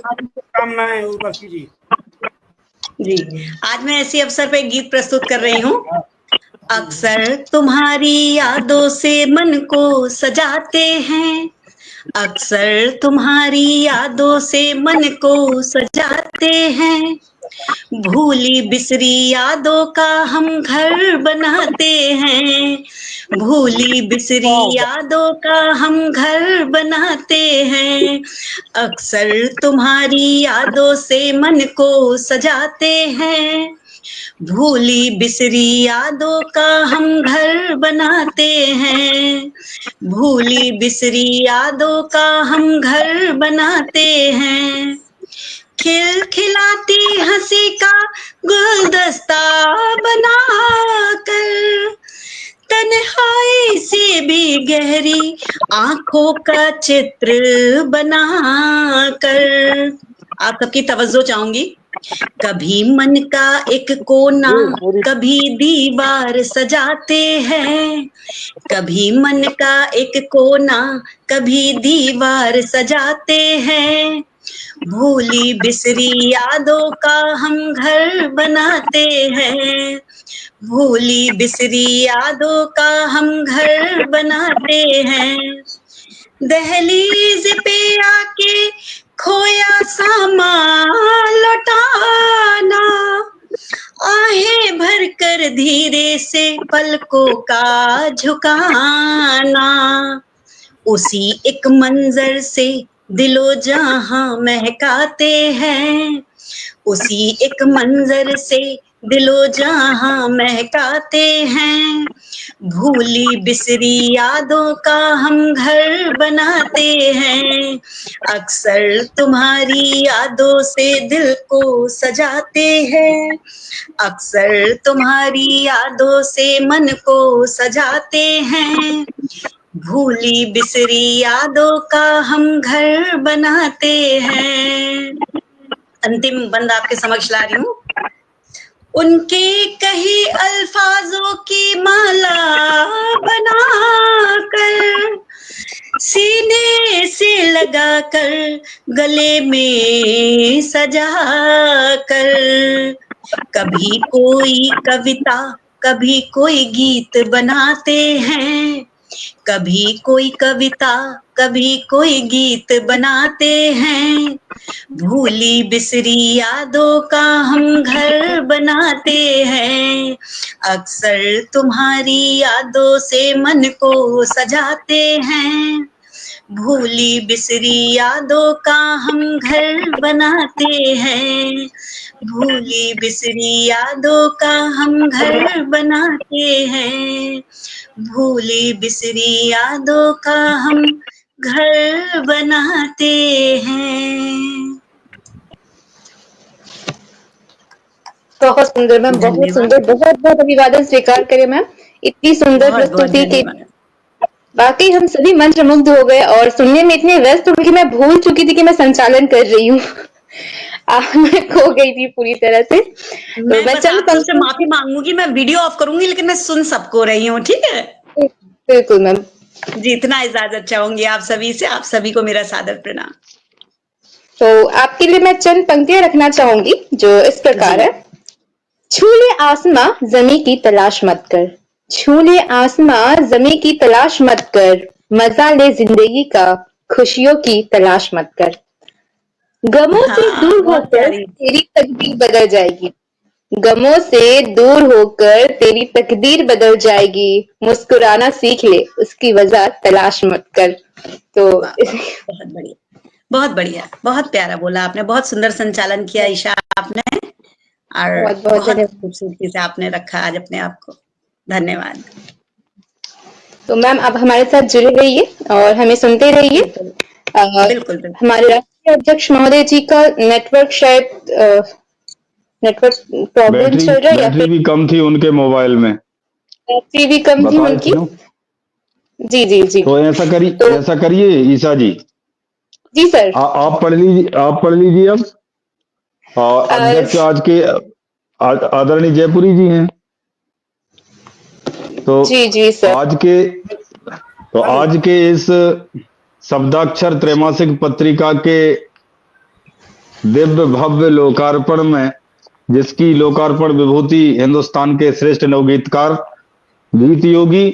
जी, आज मैं इसी अवसर पर एक गीत प्रस्तुत कर रही हूँ। अक्सर तुम्हारी यादों से मन को सजाते हैं, अक्सर तुम्हारी यादों से मन को सजाते हैं, भूली बिसरी यादों का हम घर बनाते हैं, भूली बिसरी यादों का हम घर बनाते हैं, अक्सर तुम्हारी यादों से मन को सजाते हैं, भूली बिसरी यादों का हम घर बनाते हैं, भूली बिसरी यादों का हम घर बनाते हैं, खिलखिलाती हंसी का गुलदस्ता बनाकर, तन्हाई से भी गहरी आंखों का चित्र बनाकर। आप सबकी तवज्जो चाहूंगी। कभी मन का एक कोना, कभी दीवार सजाते हैं, कभी मन का एक कोना, कभी दीवार सजाते हैं, भूली बिसरी यादों का हम घर बनाते हैं, भूली बिसरी यादों का हम घर बनाते हैं, दहलीज पे आके खोया सामान लौटाना, आहें भर कर धीरे से पलकों का झुकाना, उसी एक मंजर से दिलो जहां महकाते हैं, उसी एक मंजर से दिलो जहां महकाते हैं, भूली बिसरी यादों का हम घर बनाते हैं, अक्सर तुम्हारी यादों से दिल को सजाते हैं, अक्सर तुम्हारी यादों से मन को सजाते हैं, भूली बिसरी यादों का हम घर बनाते हैं। अंतिम बंद आपके समक्ष ला रही हूँ। उनके कही अल्फाजों की माला बनाकर, सीने से लगाकर, गले में सजा कर, कभी कोई कविता, कभी कोई गीत बनाते हैं, कभी कोई कविता, कभी कोई गीत बनाते हैं, भूली बिसरी यादों का हम घर बनाते हैं, अक्सर तुम्हारी यादों से मन को सजाते हैं, भूली बिसरी यादों का हम घर बनाते हैं, भूली बिसरी यादों का हम घर बनाते हैं, भूली बिसरी यादों का हम घर बनाते हैं। बहुत सुंदर मैम, बहुत सुंदर, बहुत बहुत अभिवादन स्वीकार करें मैम, इतनी सुंदर प्रस्तुति के वाकई हम सभी मंत्रमुग्ध हो गए और सुनने में इतने व्यस्त हो कि मैं भूल चुकी थी कि मैं संचालन कर रही हूँ। मैं खो गई थी पूरी तरह से। मैं बस आपसे माफी मांगूंगी, मैं वीडियो ऑफ करूंगी लेकिन मैं सुन सबको रही हूँ, ठीक है? बिल्कुल मैम जी, इतना इजाजत चाहूंगी आप सभी से, आप सभी को मेरा सादर प्रणाम। तो आपके लिए मैं चंद पंक्तियां रखना चाहूंगी जो इस प्रकार है। छू ले आसमां जमी की तलाश मत कर, छू ले आसमां जमी की तलाश मत कर, मजा ले जिंदगी का खुशियों की तलाश मत कर, गमों से दूर होकर तेरी तकदीर बदल जाएगी, गमों से दूर होकर तेरी तकदीर बदल जाएगी, मुस्कुराना सीख ले उसकी वजह तलाश मत कर। तो बहुत बढ़िया, बहुत बढ़िया, बहुत प्यारा बोला आपने, बहुत सुंदर संचालन किया ईशा आपने, और बहुत खूबसूरती से आपने रखा आज अपने आप को। धन्यवाद। तो मैम आप हमारे साथ जुड़े रहिए और हमें सुनते रहिए। बिल्कुल। हमारे राष्ट्रीय अध्यक्ष महोदय जी का नेटवर्क शायद नेटवर्क प्रॉब्लम चल रहा है या बैटरी भी कम थी उनके मोबाइल में, बैटरी भी कम थी उनकी। जी जी जी। तो ऐसा करिए ईशा जी। जी सर। आप पढ़ लीजिए अब। अध्यक्ष आज के आदरणीय जयपुरी जी हैं। तो जी जी सर। आज के इस शब्दाक्षर त्रैमासिक पत्रिका के दिव्य भव्य लोकार्पण में, जिसकी लोकार्पण विभूति हिंदुस्तान के श्रेष्ठ नवगीतकार, गीत योगी,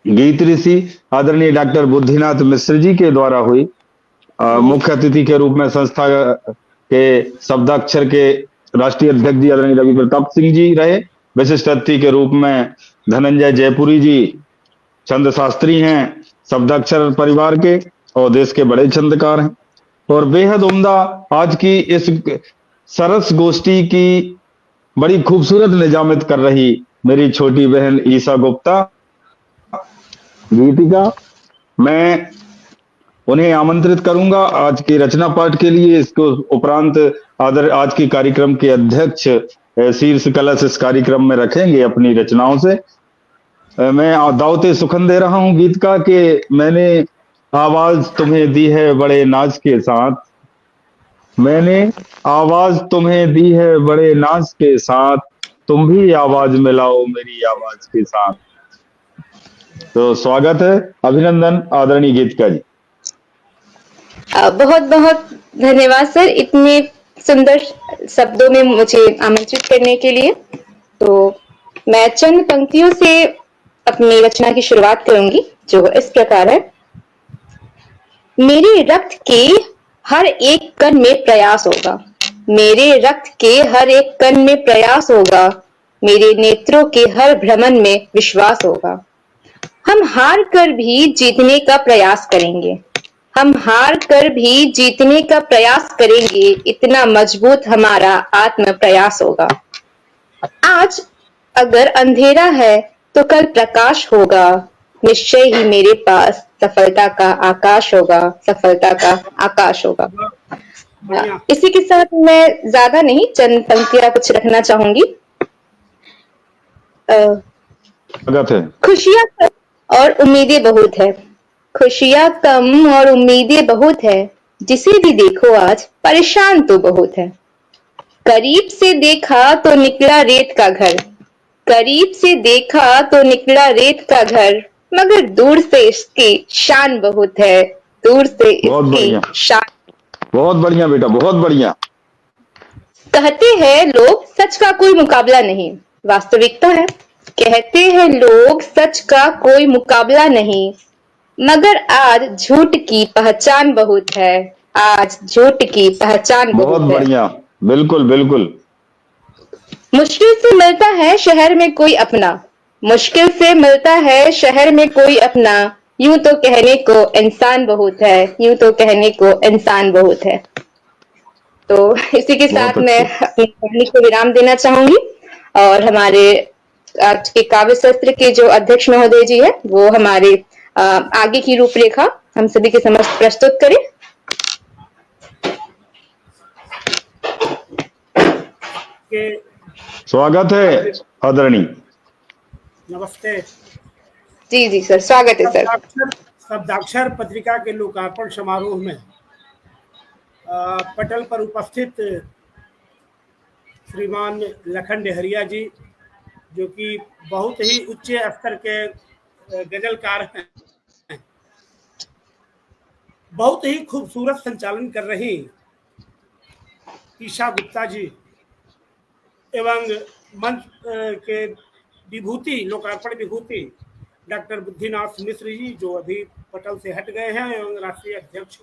गीत ऋषि आदरणीय डॉक्टर बुद्धिनाथ मिश्र जी के द्वारा हुई, मुख्य अतिथि के रूप में संस्था के शब्दाक्षर के राष्ट्रीय अध्यक्ष जी आदरणीय रवि प्रताप सिंह जी रहे। विशिष्ट अतिथि के रूप में धनंजय जयपुरी जी छंद शास्त्री हैं, शब्दाक्षर परिवार के और देश के बड़े छंदकार हैं, और बेहद उम्दा आज की इस सरस गोष्ठी की बड़ी खूबसूरत निजामत कर रही मेरी छोटी बहन ईशा गुप्ता गीतिका, मैं उन्हें आमंत्रित करूंगा आज की रचना पाठ के लिए। इसको उपरांत आज के कार्यक्रम के अध्यक्ष शीर्ष कलश इस कार्यक्रम में रखेंगे अपनी रचनाओं से। मैं दावते सुखन दे रहा हूं गीत का कि मैंने आवाज तुम्हें दी है बड़े नाज के साथ, मैंने आवाज तुम्हें दी है बड़े नाज के साथ, तुम भी आवाज मिलाओ मेरी आवाज के साथ। तो स्वागत है, अभिनंदन आदरणीय गीतिका जी। बहुत बहुत धन्यवाद सर, इतने सुंदर शब्दों में मुझे आमंत्रित करने के लिए। तो मैं चंद पंक्तियों से अपनी रचना की शुरुआत करूंगी जो इस प्रकार है। मेरे रक्त के हर एक कण में प्रयास होगा, मेरे रक्त के हर एक कण में प्रयास होगा, मेरे नेत्रों के हर भ्रमण में विश्वास होगा। हम हार कर भी जीतने का प्रयास करेंगे, हम हार कर भी जीतने का प्रयास करेंगे, इतना मजबूत हमारा आत्म प्रयास होगा। आज अगर अंधेरा है तो कल प्रकाश होगा, निश्चय ही मेरे पास सफलता का आकाश होगा, सफलता का आकाश होगा। इसी के साथ मैं ज्यादा नहीं, चंद पंक्तियां कुछ रखना चाहूंगी। खुशियां कम और उम्मीदें बहुत है, खुशियां कम और उम्मीदें बहुत है, जिसे भी देखो आज परेशान तो बहुत है। करीब से देखा तो निकला रेत का घर, करीब से देखा तो निकला रेत का घर, मगर दूर से इसकी शान बहुत है, दूर से इसकी शान। बहुत बढ़िया बेटा, बहुत बढ़िया। कहते हैं लोग सच का कोई मुकाबला नहीं, वास्तविकता है। कहते हैं लोग सच का कोई मुकाबला नहीं, मगर आज झूठ की पहचान बहुत है, आज झूठ की पहचान बहुत है। बहुत बढ़िया, बिल्कुल बिल्कुल। मुश्किल से मिलता है शहर में कोई अपना, मुश्किल से मिलता है शहर में कोई अपना, यूं तो कहने को इंसान बहुत है, यूं तो कहने को इंसान बहुत है। तो इसी के साथ मैं अपनी कहानी को विराम देना चाहूंगी और हमारे आज के काव्य सत्र के जो अध्यक्ष महोदय जी है वो हमारे आगे की रूपरेखा हम सभी के समक्ष प्रस्तुत करें। स्वागत है आदरणीय। नमस्ते जी जी सर, स्वागत है सर। शब्दाक्षर पत्रिका के लोकार्पण समारोह में पटल पर उपस्थित श्रीमान लखन डेहरिया जी, जो कि बहुत ही उच्च स्तर के गजलकार हैं, बहुत ही खूबसूरत संचालन कर रही ईशा गुप्ता जी, एवं मंच के विभूति, लोकार्पण विभूति डॉक्टर बुद्धिनाथ मिश्र जी, जो अभी पटल से हट गए हैं, एवं राष्ट्रीय अध्यक्ष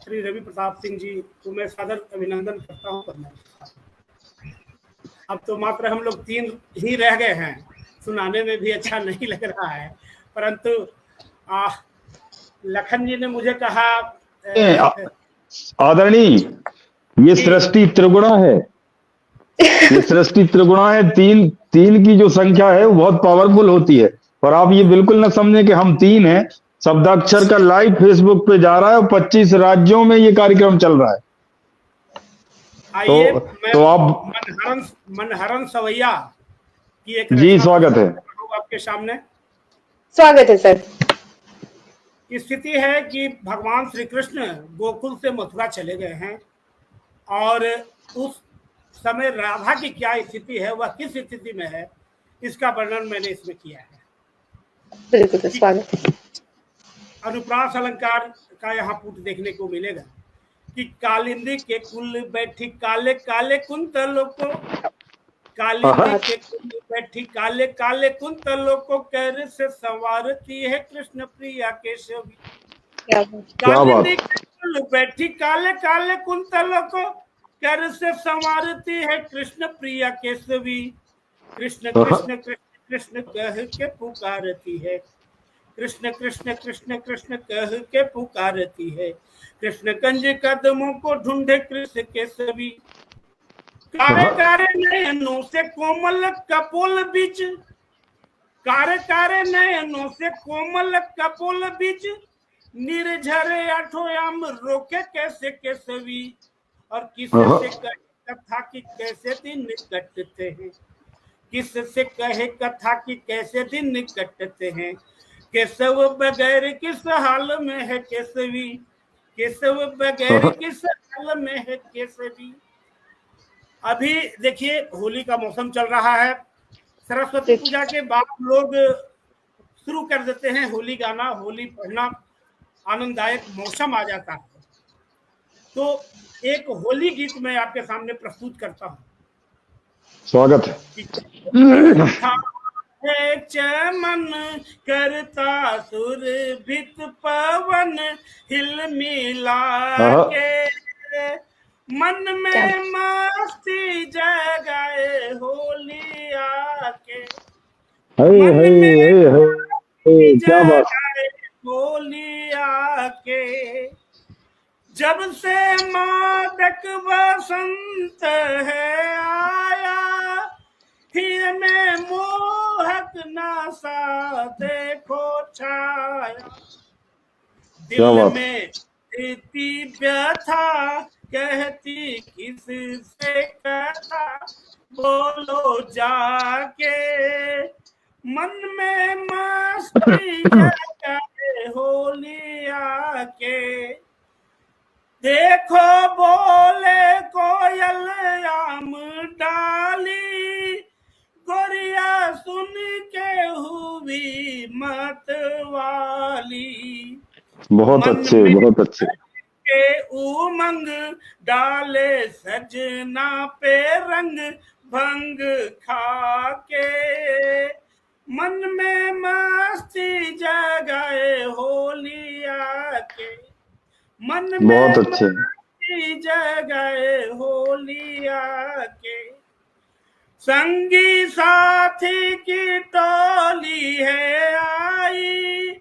श्री रवि प्रताप सिंह जी को मैं सादर अभिनंदन करता हूँ। अब तो मात्र हम लोग 3 ही रह गए हैं, सुनाने में भी अच्छा नहीं लग रहा है, परंतु लखन जी ने मुझे कहा आदरणीय ये सृष्टि त्रिगुणा है, ये सृष्टि त्रिगुणा है। 3 की जो संख्या है वो बहुत पावरफुल होती है, और आप ये बिल्कुल न समझें कि हम 3 हैं। शब्दाक्षर का लाइव फेसबुक पे जा रहा है और 25 राज्यों में ये कार्यक्रम चल रहा है। तो आप मनहरन सवैया की एक जी स्वागत है आपके सामने। स्वागत है सर। स्थिति है कि भगवान श्री कृष्ण गोकुल से मथुरा चले गए हैं, और उस समय राधा की क्या स्थिति है, वह किस स्थिति में है, इसका वर्णन मैंने इसमें किया है। बिल्कुल स्वागत है। अनुप्रास अलंकार का यहाँ पुट देखने को मिलेगा कि कालिंदी के कुल बैठी काले काले कुंतलों को, कालिंदी के कुल बैठी काले काले कुंतलों को कर से संवारती है कृष्ण प्रिया केशवी। कालिंदी के कुल बैठी काले काले कुंतलों को कर से संवारती है कृष्ण प्रिया केशवी। कृष्ण कृष्ण कृष्ण कृष्ण कह के पुकारती है, कृष्ण कृष्ण कृष्ण कृष्ण कह के पुकारती है। कृष्ण कंज कदमों को ढूंढे कृष्ण केशवी, कारे कारे नयनों से कोमल कपोल बीच, कारे कारे नयनों से कोमल कपोल बीच, निर्झरे आठों आम रोके कैसे केसवी, और किससे कहे कथा की कैसे दिन कटते हैं, किससे कहे कथा की कैसे दिन कटते हैं, केशव बगैर किस हाल में है केसवी, केशव बगैर किस हाल में है केसवी। अभी देखिए होली का मौसम चल रहा है, सरस्वती पूजा के बाद लोग शुरू कर देते हैं होली गाना, होली पढ़ना, आनंददायक मौसम आ जाता है। तो एक होली गीत मैं आपके सामने प्रस्तुत करता हूँ। स्वागत है। चमन करता सुरभित पवन हिल मिला के, मन में मस्ती जगाए होली आके, मन में जगाए होली आके, जब से मादक बसंत है आया, फिर में मोहक नासा देखो छाया, दिल में इतनी व्यथा कहती किससे कथा, बोलो जाके, मन में मस्ती जगाए होली आके, देखो बोले कोयल आम डाली, गोरिया सुन के हुई मतवाली, बहुत अच्छे, बहुत अच्छे। के उमंग डाले सजना पे रंग भंग खाके, मन में मस्ती जगाए होली आके, मन में बहुत अच्छे मस्ती जगाए होली आके, संगी साथी की टोली है आई,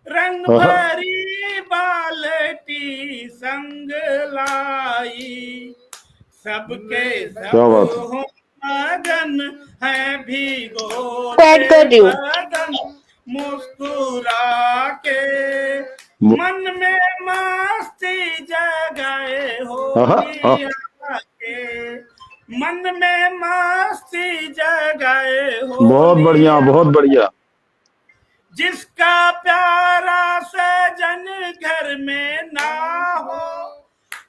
रंग भरी बाल्टी संग लाई, सबके सब मगन है भीगो मगन मुस्कुरा के, मन में मस्ती जगाए होली आके, मन में मस्ती जगाए होली। बहुत बढ़िया, बहुत बढ़िया। जिसका प्यारा सजन घर में ना हो,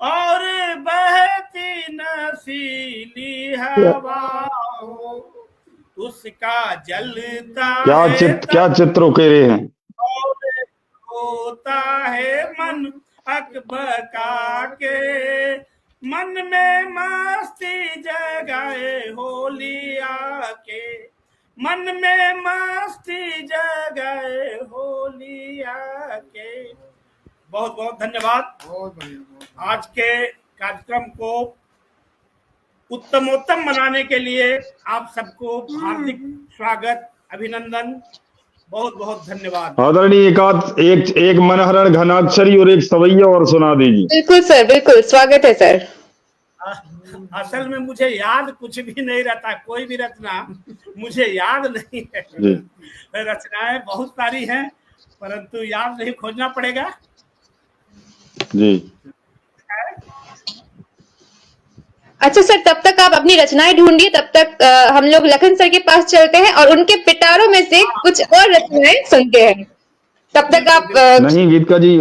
और बहती नसीली हवा हो, उसका जलता क्या चित्र उकेरे रहे हैं, और होता है मन अकबका के, मन में मस्ती जगाए होली आके, मन में मस्ती जगाए होली आके। बहुत बहुत धन्यवाद। बहुत बढ़िया। आज के कार्यक्रम को उत्तमोत्तम बनाने के लिए आप सबको हार्दिक स्वागत, अभिनंदन, बहुत बहुत धन्यवाद। आदरणीय एक मनहरण घनाक्षरी और एक सवैया और सुना दीजिए। बिल्कुल सर, बिल्कुल स्वागत है सर। असल में मुझे याद कुछ भी नहीं रहता, कोई भी रचना मुझे याद नहीं है। रचनाएं बहुत सारी हैं, परंतु याद नहीं, खोजना पड़ेगा जी। अच्छा सर, तब तक आप अपनी रचनाएं ढूंढिए, तब तक हम लोग लखन सर के पास चलते हैं और उनके पिटारों में से कुछ और रचनाएं सुनते हैं। तब तक आप नहीं गीतिका जी,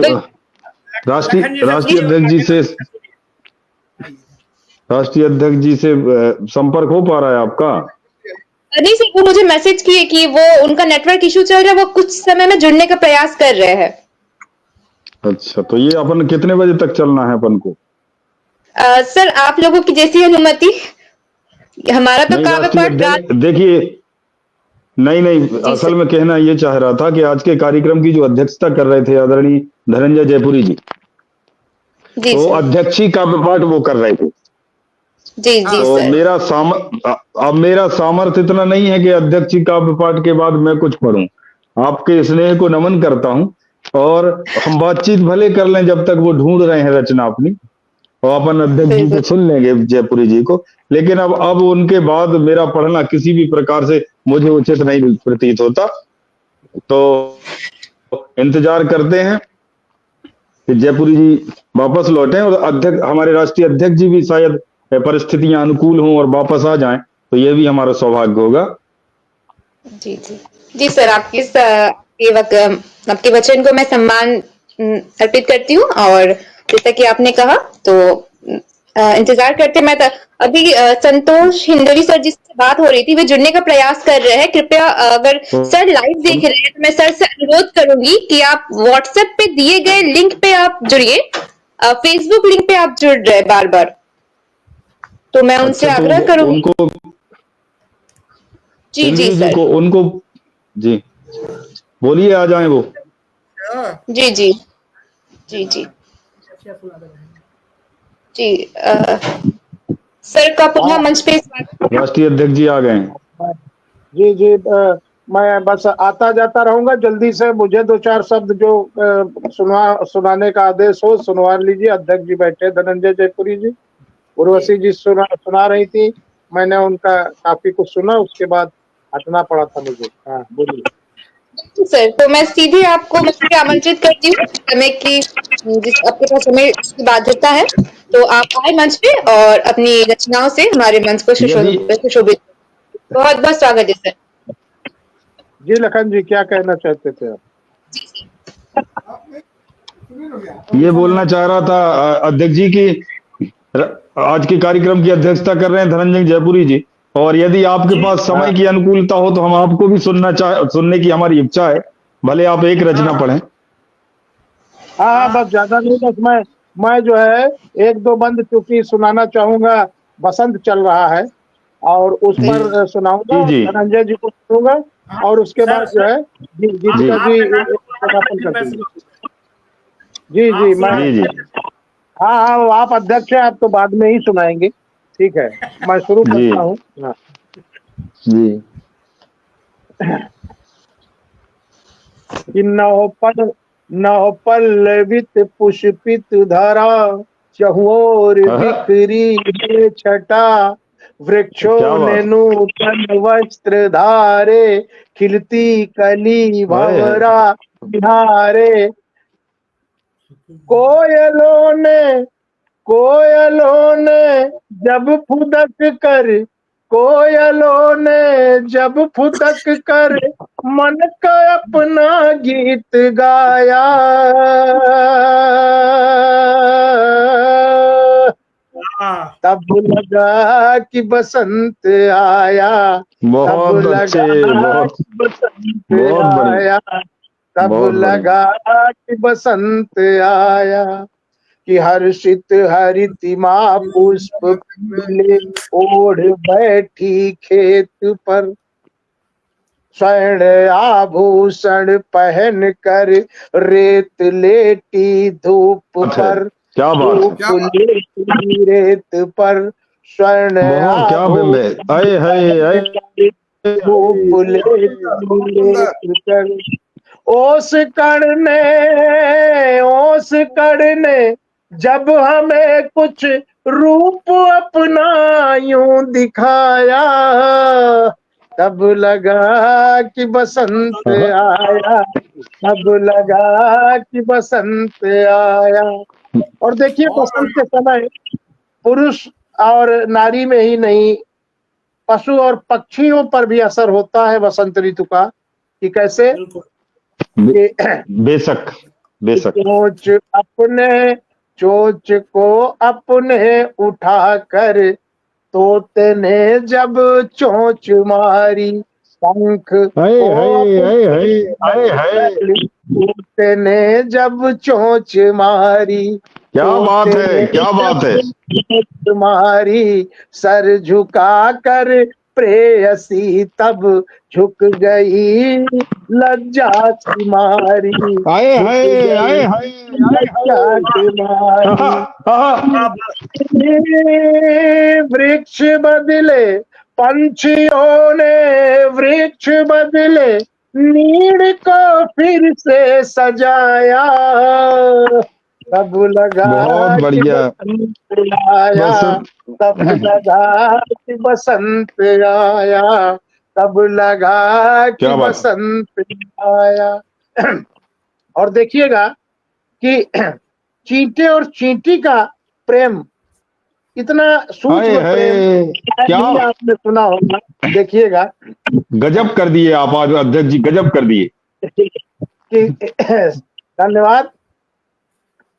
राष्ट्रीय अध्यक्ष जी से संपर्क हो पा रहा है आपका? नहीं सर, वो मुझे मैसेज किए कि वो उनका नेटवर्क इशू चल रहा है, वो कुछ समय में जुड़ने का प्रयास कर रहे हैं। अच्छा, तो ये अपन कितने बजे तक चलना है अपन को? सर आप लोगों की जैसी अनुमति, हमारा तो काव्य पाठ देखिए नहीं असल में कहना ये चाह रहा था कि आज के कार्यक्रम की जो अध्यक्षता कर रहे थे आदरणीय धनंजय जयपुरी जी, तो अध्यक्षी काव्य पाठ वो कर रहे थे। जी तो सर। मेरा सामर्थ्य इतना नहीं है कि अध्यक्षी काव्य पाठ के बाद मैं कुछ पढ़ूं। आपके स्नेह को नमन करता हूं, और हम बातचीत भले कर लें जब तक वो ढूंढ रहे हैं रचना अपनी, और अपन अध्यक्ष जी से सुन लेंगे जयपुरी जी को। लेकिन अब उनके बाद मेरा पढ़ना किसी भी प्रकार से मुझे उचित नहीं प्रतीत होता, तो इंतजार करते हैं कि जयपुरी जी वापस लौटें और अध्यक्ष हमारे राष्ट्रीय अध्यक्ष जी भी शायद परिस्थितियां अनुकूल हों और वापस आ जाएं, तो ये भी हमारा सौभाग्य होगा। जी जी जी सर, आपके वचन को मैं सम्मान अर्पित करती हूँ। और जैसा कि आपने कहा तो इंतजार करते। मैं अभी संतोष हिंदवी सर जिससे बात हो रही थी वे जुड़ने का प्रयास कर रहे हैं। कृपया अगर सर लाइव देख रहे हैं तो मैं सर से अनुरोध करूंगी कि आप व्हाट्सएप पे दिए गए लिंक पे आप जुड़िए। फेसबुक लिंक पे आप जुड़ रहे बार बार, तो मैं उनसे अच्छा, आग्रह करूंगी उनको जी जी सर को उनको जी बोलिए आ जाएं वो। जी जी जी जी जी सर का पुनः मंच पे राष्ट्रीय अध्यक्ष जी आ गए हैं। जी जी मैं बस आता जाता रहूंगा। जल्दी से मुझे दो चार शब्द जो सुनाने का आदेश हो सुनवा लीजिए। अध्यक्ष जी बैठे, धनंजय जयपुरी जी, उर्वशी जी सुना रही थी, मैंने उनका काफी कुछ सुना, उसके बाद हटना पड़ा था मुझे। हाँ बोलिए सर। तो मैं सीधे आपको मंच पे आमंत्रित करती हूँ। समय की जिस आपके पास समय की बाध्यता है तो आप आए मंच पे और अपनी रचनाओं से हमारे मंच को सुशोभित। बहुत बहुत स्वागत है सर। जी लखन जी, क्या कहना चाहते थे आप? ये बोलना चाह रहा था अध्यक्ष जी की आज के कार्यक्रम की अध्यक्षता कर रहे हैं धनंजय जयपुरी जी, और यदि आपके पास समय की अनुकूलता हो तो हम आपको भी सुनने की हमारी इच्छा है। भले आप एक रचना पढ़ें। हाँ बस ज्यादा नहीं, बस मैं जो है एक दो बंद चूंकि सुनाना चाहूंगा। बसंत चल रहा है और उस पर सुनाऊंगा, धनंजय जी को सुनूंगा और उसके बाद जो है गीतिका जी समापन कर देंगे। जी जी मैं हाँ आप अध्यक्ष हैं, आप तो बाद में ही सुनाएंगे। ठीक है, मैं शुरू करता हूँ। जी कि नौ पल्लवित पुष्पित धरा, चहुओर बिखरी छटा, वृक्षों ने नूतन वस्त्र धारे, खिलती कली भंवरा बिहारे। कोयलों ने जब फुदक कर मन का अपना गीत गाया, तब लगा कि बसंत आया, तब लगा कि बसंत आया, तब लगा कि बसंत आया। कि हर्षित हरितिमा पुष्प फूले ओढ़ बैठी खेत पर, स्वर्ण आभूषण पहन कर रेत लेटी धूप पर, धूप लेटी रेत पर, स्वर्ण आभूषण धूप लेटी रेत पर। ओस करने जब हमें कुछ रूप अपना यूं दिखाया, तब लगा कि बसंत आया, तब लगा कि बसंत आया। और देखिए बसंत के समय पुरुष और नारी में ही नहीं, पशु और पक्षियों पर भी असर होता है बसंत ऋतु का। कि कैसे? बेशक चोंच को अपने उठाकर तोते ने जब चोंच मारी, पंख तोते ने जब चोंच मारी, क्या बात है मारी, सर झुका कर प्रेयसी तब झुक गई लज्जा की मारी, लज्जा की मारी। वृक्ष बदले पंछियों ने, वृक्ष बदले नीड़ को फिर से सजाया, तब लगा बहुत कि बढ़िया। बसंत आया, बस तब लगा कि बसंत आया, तब लगा कि क्या बात। बसंत आया। और देखिएगा कि चींटे और चींटी का प्रेम इतना हाय सूक्ष्म प्रेम हाय, शायद क्या नहीं आपने सुना होगा। देखिएगा गजब कर दिए आप आज अध्यक्ष जी, गजब कर दिए। कि धन्यवाद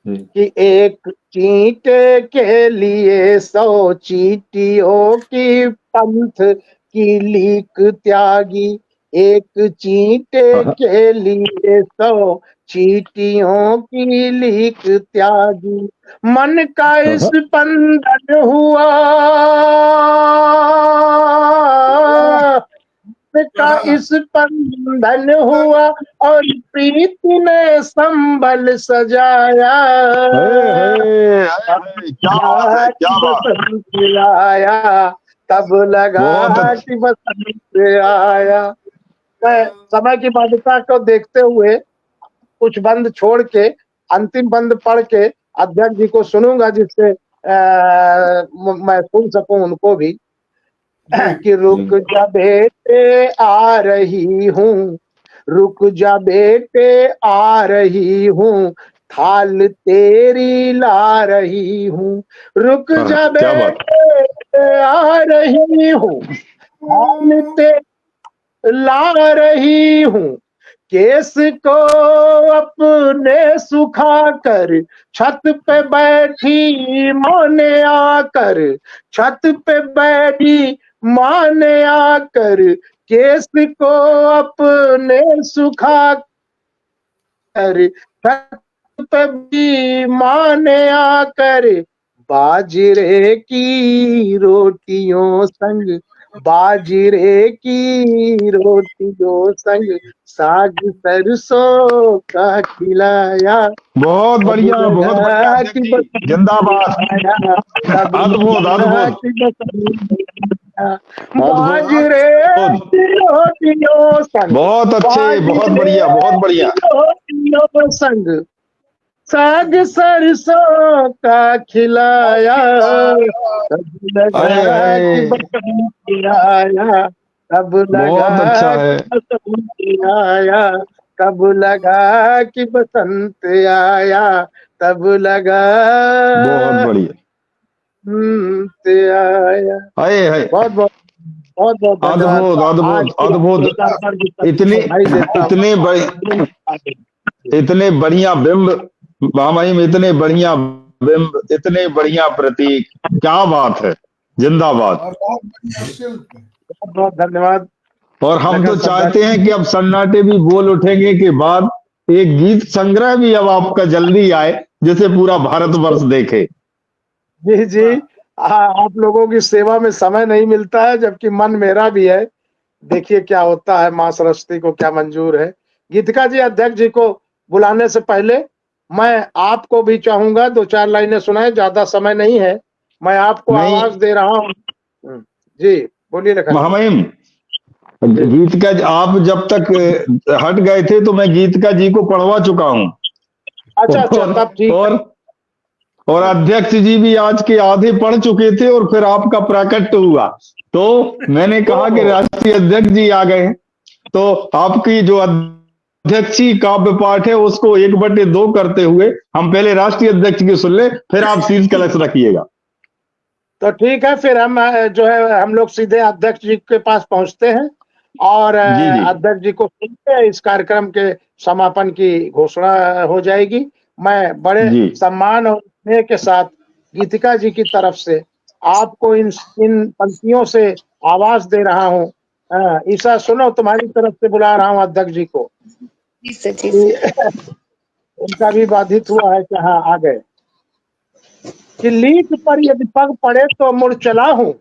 कि एक चींटे के लिए 100 चींटियों की पंथ की लीक त्यागी, एक चींटे के लिए 100 चींटियों की लीक त्यागी, मन का इस बंधन हुआ, का इस बंधन हुआ और प्रीत ने संबल सजाया, हाय हाय, क्या बात है, क्या बात। बसंत आया, तब लगा बहुत अच्छा। कि बसंत आया। मैं समय की बाध्यता को देखते हुए कुछ बंद छोड़ के अंतिम बंद पढ़ के अध्यक्ष जी को सुनूंगा, जिससे मैं सुन सकूं उनको भी। कि रुक जा बेटे आ रही हूँ, रुक जा बेटे आ रही हूँ, थाल तेरी ला रही हूँ, रुक जा क्या बात। बेटे आ रही हूँ, थाल तेरी ला रही हूँ, केस को अपने सुखा कर छत पे बैठी माने आकर, छत पे बैठी माने आकर, केस को अपने सुखा कर छत पे भी माने आकर, बाजरे की रोटियों संग, बाजरे की रोटियों संग साग सरसों का खिलाया, बहुत बढ़िया, बहुत बढ़िया अध्यक्ष जी, जिंदाबाद। अद्भुत अद्भुत बाजरे की रोटियों संग, बहुत अच्छे, बहुत बढ़िया, बहुत बढ़िया। रोटियों संग साग सरसों का खिलाया, तब लगा कि बसंत आया, तब लगा बहुत अच्छा है। कि बसंत आया, तब लगा कि बसंत आया, तब लगा बहुत बढ़िया। आया। हाय हाय, बहुत बहुत बहुत बहुत धन्यवाद। अद्भुत आज अद्भुत अद्भुत। इतने बढ़िया बिंब मामाइम, इतने बढ़िया बिंब, इतने बढ़िया प्रतीक, क्या बात है, जिंदाबाद। और बहुत बढ़िया शिल्प। बहुत बहुत धन्यवाद। और हम तो चाहते हैं कि अब सन्नाटे भी बोल उठेंगे के बाद एक गीत संग्रह भी अब आपका जल्दी आए, जिसे पूरा भारतवर्ष देखे। जी जी, आप लोगों की सेवा में समय नहीं मिलता है, जबकि मन मेरा भी है। देखिए क्या होता है, मां सरस्वती को क्या मंजूर है। गीतिका जी, अध्यक्ष जी को बुलाने से पहले मैं आपको भी चाहूंगा 2-4 लाइनें सुनाए, ज्यादा समय नहीं है, मैं आपको नहीं। आवाज दे रहा हूँ। जी बोलिए लखन जी। महामहिम, गीत का आप जब तक हट गए थे तो मैं गीत का जी को पढ़वा चुका हूँ। अच्छा तब ठीक और अध्यक्ष जी भी आज के आधे पढ़ चुके थे और फिर आपका प्राकट्य हुआ, तो मैंने कहा कि राष्ट्रीय अध्यक्ष जी आ गए हैं, तो आपकी जो अध्यक्षी काव्य पाठ है उसको 1/2 करते हुए हम पहले राष्ट्रीय अध्यक्ष की सुन ले, फिर आप शीर्ष कलश रखिएगा। तो ठीक है, फिर हम जो है हम लोग सीधे अध्यक्ष जी के पास पहुंचते हैं और अध्यक्ष जी को सुनते हैं। इस कार्यक्रम के समापन की घोषणा हो जाएगी। मैं बड़े सम्मान और स्नेह के साथ गीतिका जी की तरफ से आपको इन पंक्तियों से आवाज दे रहा हूँ। ईशा सुनो, तुम्हारी तरफ से बुला रहा हूँ अध्यक्ष जी को। उनका भी बाधित हुआ है कि हाँ आ गए। कि लीक पर यदि पग पड़े तो मुड़ चला हूँ,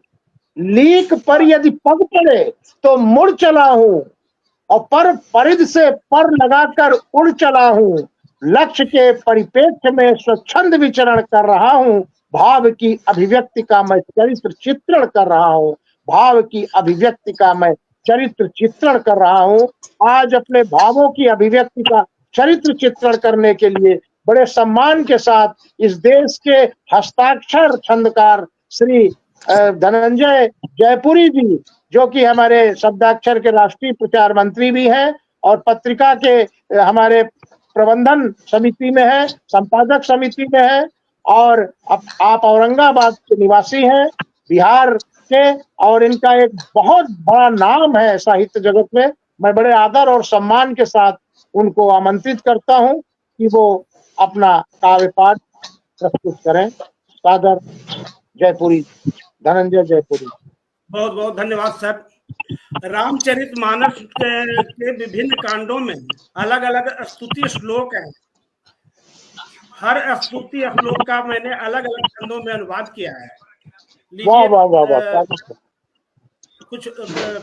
लीक पर यदि पग पड़े तो मुड़ चला हूँ, और पर परिध से पर लगाकर उड़ चला हूँ, लक्ष्य के परिप्रेक्ष्य में स्वच्छंद विचरण कर रहा हूँ, भाव की अभिव्यक्ति का मैं चरित्र चित्रण कर रहा हूँ, भाव की अभिव्यक्ति का मैं चरित्र चित्रण कर रहा हूँ। आज अपने भावों की अभिव्यक्ति का चरित्र चित्रण करने के लिए बड़े सम्मान के साथ इस देश के हस्ताक्षर छंदकार श्री धनंजय जयपुरी जी, जो कि हमारे शब्दाक्षर के राष्ट्रीय प्रचार मंत्री भी हैं और पत्रिका के हमारे प्रबंधन समिति में है, संपादक समिति में है, और आप औरंगाबाद के निवासी हैं, बिहार के, और इनका एक बहुत बड़ा नाम है साहित्य जगत में। मैं बड़े आदर और सम्मान के साथ उनको आमंत्रित करता हूं कि वो अपना काव्य पाठ प्रस्तुत करें। सादर जयपुरी, धनंजय जयपुरी। बहुत बहुत धन्यवाद सर। रामचरितमानस के विभिन्न कांडों में अलग अलग स्तुति श्लोक हैं। हर स्तुति श्लोक का मैंने अलग अलग छंदों में अनुवाद किया है। वाह वाह वाह वाह, कुछ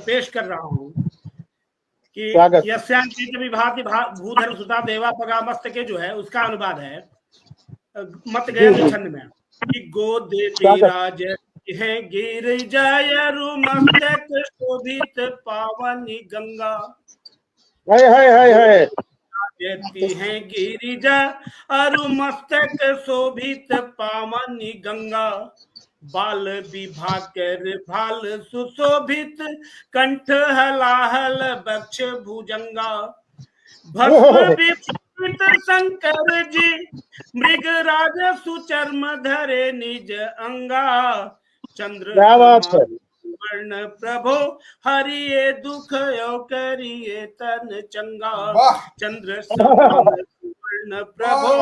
पेश कर रहा हूँ कि यस्यांकित विभाति भूधर सुता देवा पगा मस्त के जो है उसका अनुवाद है मत गए छंद में कि गोदे राज है गिरिजायरु मस्तक शोभित पावनी गंगा। है देती है गिरिजा अरु मस्तक शोभित पावनी गंगा। बाल विभा कर भाल सुशोभित कंठ हलाहल बक्ष भुजंगा। भस्म विभूषित शंकर जी मृगराज सुचर्म धरे निज अंगा। चंद्र वर्ण प्रभो हरिये दुख यो करिये तन चंगा। चंद्र वर्ण प्रभो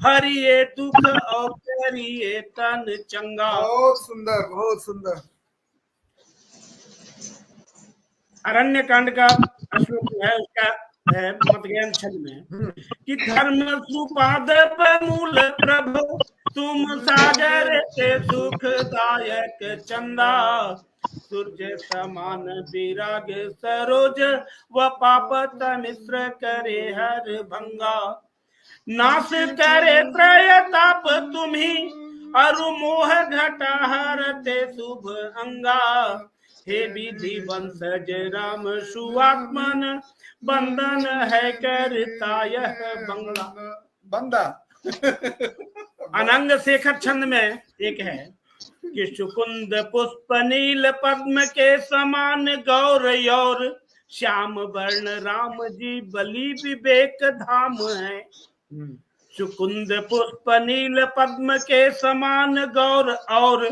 हरिये दुख औ करिये तन चंगा। बहुत सुंदर, बहुत सुंदर। अरण्य कांड का श्लोक है, उसका है मतज्ञान छंद में कि धर्म सुपाद मूल प्रभु तुम सागर के सुखदायक चंदा। सूर्य समान विराग सरोज व पापत मिश्र करे हर भंगा। नाश करे त्रय ताप तुम्ही अरु मोह घटा हरते शुभ अंगा। हे विधि वंशज राम सुआत्मन बंधन है करता यह बंदा। अनंग शेखर छंद में एक है कि सुकुंद पुष्प नील पद्म के समान गौर और श्याम वर्ण राम जी बलि विवेक धाम है। सुकुंद पुष्प नील पद्म के समान गौर और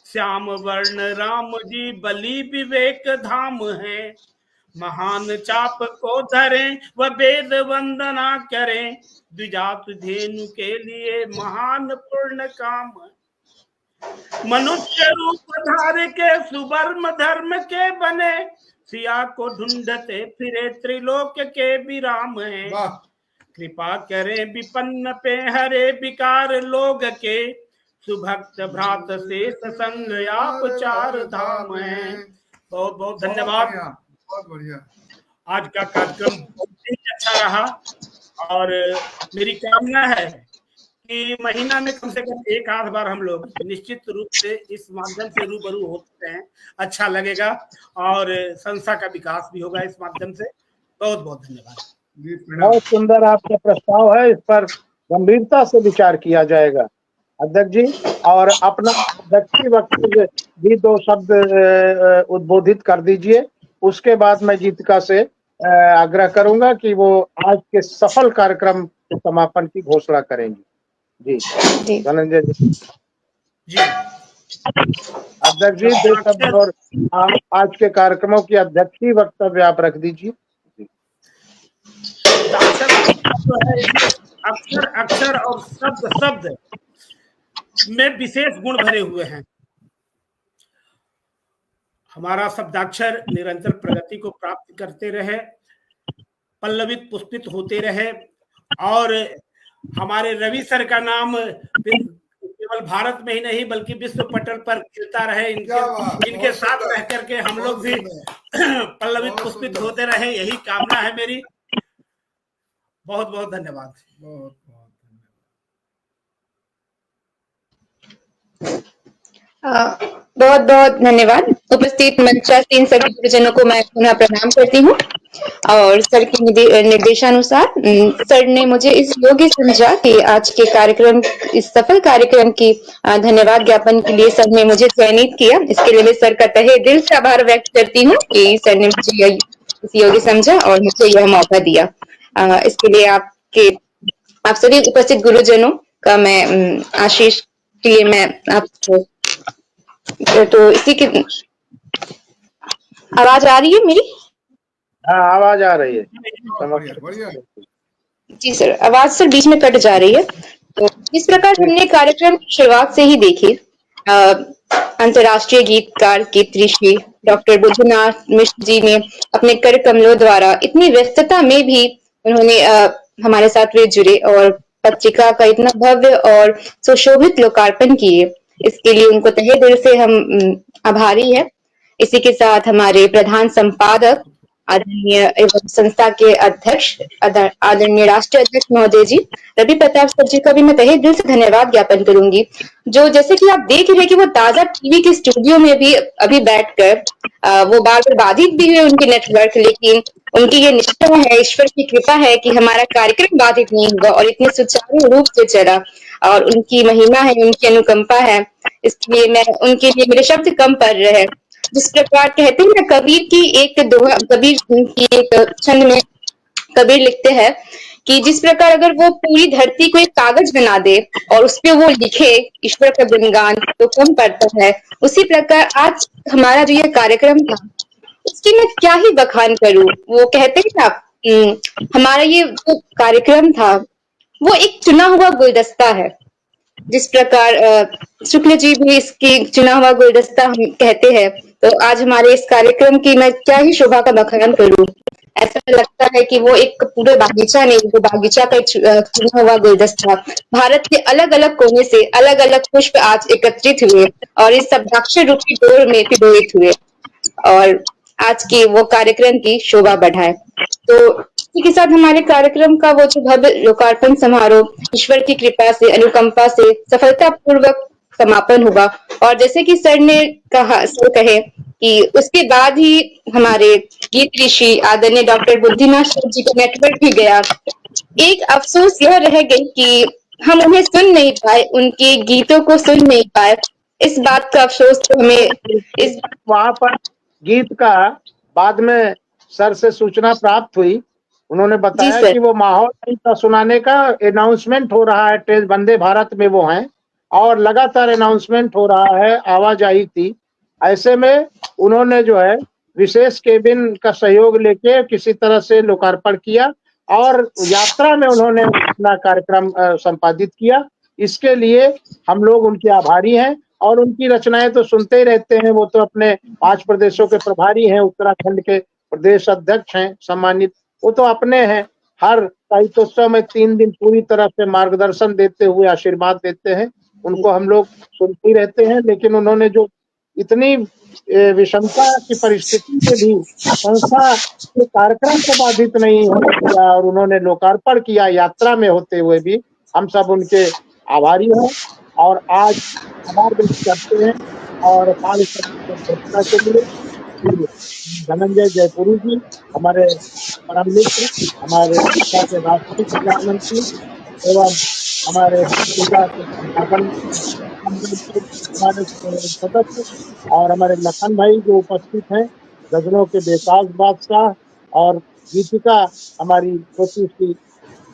श्याम वर्ण राम जी बलि विवेक धाम है। महान चाप को धरें व वेद वंदना करें द्विजात धेनु के लिए महान पूर्ण काम। मनुष्य रूप धार के सुवर्म धर्म के बने सिया को ढूंढते फिरे त्रिलोक के विराम है। कृपा करें विपन्न पे हरे विकार लोग के सुभक्त भ्रात शेष संग आप चार धाम है। बहुत बहुत धन्यवाद। बहुत बढ़िया। आज का कार्यक्रम बहुत ही अच्छा रहा और मेरी कामना है कि महीना में कम से कम एक आध बार हम लोग निश्चित रूप से इस माध्यम से रूबरू होते हैं। अच्छा लगेगा और संस्था का विकास भी होगा इस माध्यम से। बहुत बहुत धन्यवाद। बहुत सुंदर आपका प्रस्ताव है, इस पर गंभीरता से विचार किया जाएगा अध्यक्ष जी। और अपना अध्यक्षीय वक्तव्य भी 2 शब्द उद्बोधित कर दीजिए। उसके बाद मैं जीतिका से आग्रह करूंगा कि वो आज के सफल कार्यक्रम के समापन की घोषणा करेंगी। जी धनंजय जी। अध्यक्ष जी 2 शब्द और आज के कार्यक्रमों की अध्यक्षीय वक्तव्य आप रख दीजिए। अक्षर अक्षर और शब्द शब्द में विशेष गुण भरे हुए हैं। हमारा शब्दाक्षर निरंतर प्रगति को प्राप्त करते रहे, पल्लवित पुष्पित होते रहे और हमारे रवि सर का नाम केवल भारत में ही नहीं बल्कि विश्व पटल पर खिलता रहे। इनके साथ रह करके हम लोग भी पल्लवित पुष्पित होते रहे, यही कामना है मेरी। बहुत बहुत धन्यवाद। बहुत बहुत बहुत धन्यवाद। उपस्थित मंचासीन सभी गुरुजनों को मैं पुनः प्रणाम करती हूँ और सर के निर्देशानुसार सर ने मुझे इस योग्य समझा कि आज के कार्यक्रम, इस सफल कार्यक्रम की धन्यवाद ज्ञापन के लिए सर ने मुझे चयनित किया। इसके लिए मैं सर का तहे दिल से आभार व्यक्त करती हूँ कि सर ने मुझे इस योग्य समझा और मुझे यह मौका दिया। इसके लिए आप सभी उपस्थित गुरुजनों का मैं आशीष के लिए मैं आपको, तो इसी की आवाज आ रही है मेरी? हाँ, आवाज आ रही है। बढ़िया। जी सर, आवाज सर बीच में कट जा रही है। तो इस प्रकार हमने कार्यक्रम की शुरुआत से ही देखी। अंतर्राष्ट्रीय गीतकार कीर्तिश्री डॉक्टर बुद्धनाथ मिश्र जी ने अपने कर कमलों द्वारा इतनी व्यस्तता में भी उन्होंने हमारे साथ वे जुड़े और पत्रिका का इतना भव्य और सुशोभित लोकार्पण किए। इसके लिए उनको तहे दिल से हम आभारी है। इसी के साथ हमारे प्रधान संपादक आदरणीय एवं संस्था के अध्यक्ष आदरणीय राष्ट्रीय अध्यक्ष महोदय जी रवि प्रताप सर जी का भी मैं तहे दिल से धन्यवाद ज्ञापन करूंगी, जो जैसे कि आप देख रहे कि वो ताजा टीवी के स्टूडियो में भी अभी बैठकर वो बार बार बाधित भी हुए उनके नेटवर्क, लेकिन उनकी ये निष्ठा है, ईश्वर की कृपा है कि हमारा कार्यक्रम बाधित नहीं हुआ और इतने सुचारू रूप से चला, और उनकी महिमा है, उनकी अनुकंपा है। इसलिए मैं उनके लिए मेरे शब्द कम पड़ रहे हैं। जिस प्रकार कहते हैं ना, कबीर की एक दोहा, कबीर की एक छंद में कबीर लिखते हैं कि जिस प्रकार अगर वो पूरी धरती को एक कागज बना दे और उस पे वो लिखे ईश्वर का गुणगान तो कम पड़ता है, उसी प्रकार आज हमारा जो ये कार्यक्रम था उसकी मैं क्या ही बखान करूं। वो कहते हैं ना, हमारा ये जो कार्यक्रम था वो एक चुना हुआ गुलदस्ता है। जिस प्रकार शुक्ल जी भी इसकी चुना हुआ गुलदस्ता हम कहते हैं, तो आज हमारे इस कार्यक्रम की मैं क्या ही शोभा का बखान करूं। ऐसा लगता है कि वो एक पूरे बागीचा नहीं, वो बागीचा का एक चुना हुआ गुलदस्ता। भारत के अलग अलग कोने से अलग अलग पुष्प आज एकत्रित हुए और इस शब्दाक्षर रूपी डोर में पिरोहित हुए और आज की वो कार्यक्रम की शोभा बढ़ाए। तो इसी के साथ हमारे कार्यक्रम का वो जो भव्य लोकार्पण समारोह ईश्वर की कृपा से, अनुकंपा से सफलता पूर्वक समापन हुआ। और जैसे कि सर ने कहा, सर कहे कि उसके बाद ही हमारे गीत ऋषि आदरणीय डॉक्टर बुद्धिनाथ जी का नेटवर्क भी गया। एक अफसोस यह रह गई कि हम उन्हें सुन नहीं पाए, उनके गीतों को सुन नहीं पाए। इस बात का अफसोस तो हमें इस वहां पर गीत का बाद में सर से सूचना प्राप्त हुई। उन्होंने बताया कि वो माहौल का सुनाने का अनाउंसमेंट हो रहा है, ट्रेन वंदे भारत में वो हैं और लगातार अनाउंसमेंट हो रहा है, आवाज आई थी। ऐसे में उन्होंने जो है विशेष केबिन का सहयोग लेके किसी तरह से लोकार्पण किया और यात्रा में उन्होंने अपना कार्यक्रम संपादित किया। इसके लिए हम लोग उनके आभारी हैं और उनकी रचनाएं तो सुनते ही रहते हैं। वो तो अपने 5 प्रदेशों के प्रभारी हैं, उत्तराखंड के प्रदेश अध्यक्ष हैं सम्मानित, वो तो अपने हैं। हर साहित्योत्सव में 3 दिन पूरी तरह से मार्गदर्शन देते हुए आशीर्वाद देते हैं, उनको हम लोग सुनते ही रहते हैं। लेकिन उन्होंने जो इतनी विषमता की परिस्थिति में भी संस्था के कार्यक्रम को बाधित नहीं होने दिया और उन्होंने लोकार्पण किया यात्रा में होते हुए भी, हम सब उनके आभारी हैं और आज आभार व्यक्त करते हैं। और घोषणा के लिए धनंजय जयपुरी जी, हमारे परम मित्र, हमारे के राष्ट्रीय प्रधानमंत्री एवं हमारे पत्रिका के संपादन हमारे सदस्य और हमारे लखन भाई जो उपस्थित हैं, गजलों के बेताज बादशाह, और गीतिका हमारी छोटी सी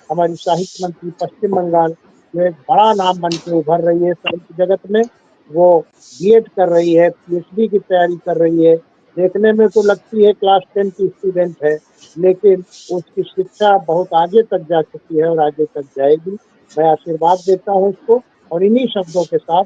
हमारी साहित्य मंत्री पश्चिम बंगाल, जो एक बड़ा नाम बन के उभर रही है साहित्य जगत में। वो बीएड कर रही है, पीएचडी की तैयारी कर रही है। देखने में तो लगती है क्लास 10 की स्टूडेंट है, लेकिन उसकी शिक्षा बहुत आगे तक जा चुकी है और आगे तक जाएगी। मैं आशीर्वाद देता हूँ उसको और इन्हीं शब्दों के साथ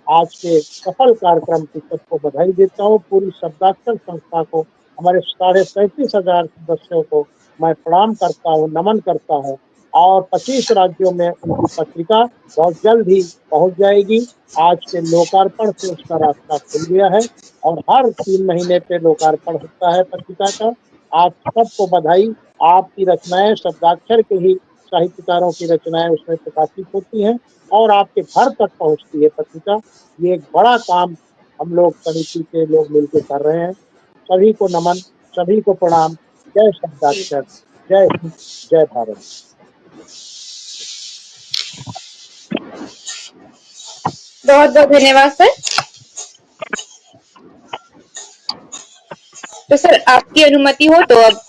आज के सफल कार्यक्रम की सबको बधाई देता हूँ। पूरी शब्दाक्षर संस्था को, हमारे 37,500 सदस्यों को मैं प्रणाम करता हूँ, नमन करता हूँ और 25 राज्यों में उनकी पत्रिका बहुत जल्द ही पहुंच जाएगी। आज के लोकार्पण से उसका रास्ता खुल गया है और हर 3 महीने पे लोकार्पण होता है पत्रिका का। आप सबको बधाई। आपकी रचनाएं, शब्दाक्षर के ही साहित्यकारों की रचनाएं उसमें प्रकाशित होती हैं और आपके घर तक पहुंचती है पत्रिका। ये एक बड़ा काम हम लोग समिति के लोग मिलकर कर रहे हैं। सभी को नमन, सभी को प्रणाम। जय शब्दाक्षर, जय हिंद, जय भारत। बहुत बहुत धन्यवाद सर। तो सर आपकी अनुमति हो तो अब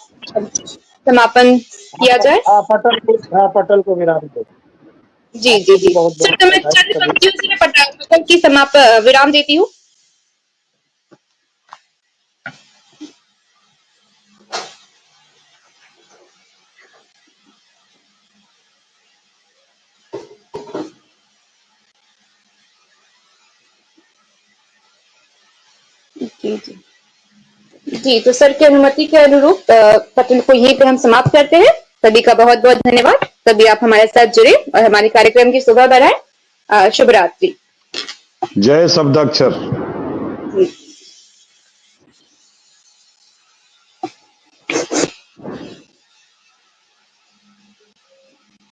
समापन किया जाए। पटल को विराम दो। जी जी जी सर, तो मैं चंद पंक्तियों से पटल की विराम देती हूँ। जी जी जी, तो सर की अनुमति के अनुरूप पटल को यहीं पे हम समाप्त करते हैं। सभी का बहुत बहुत धन्यवाद। सभी आप हमारे साथ जुड़े और हमारे कार्यक्रम की शोभा बढ़ाएं। शुभ रात्रि। जय शब्दाक्षर।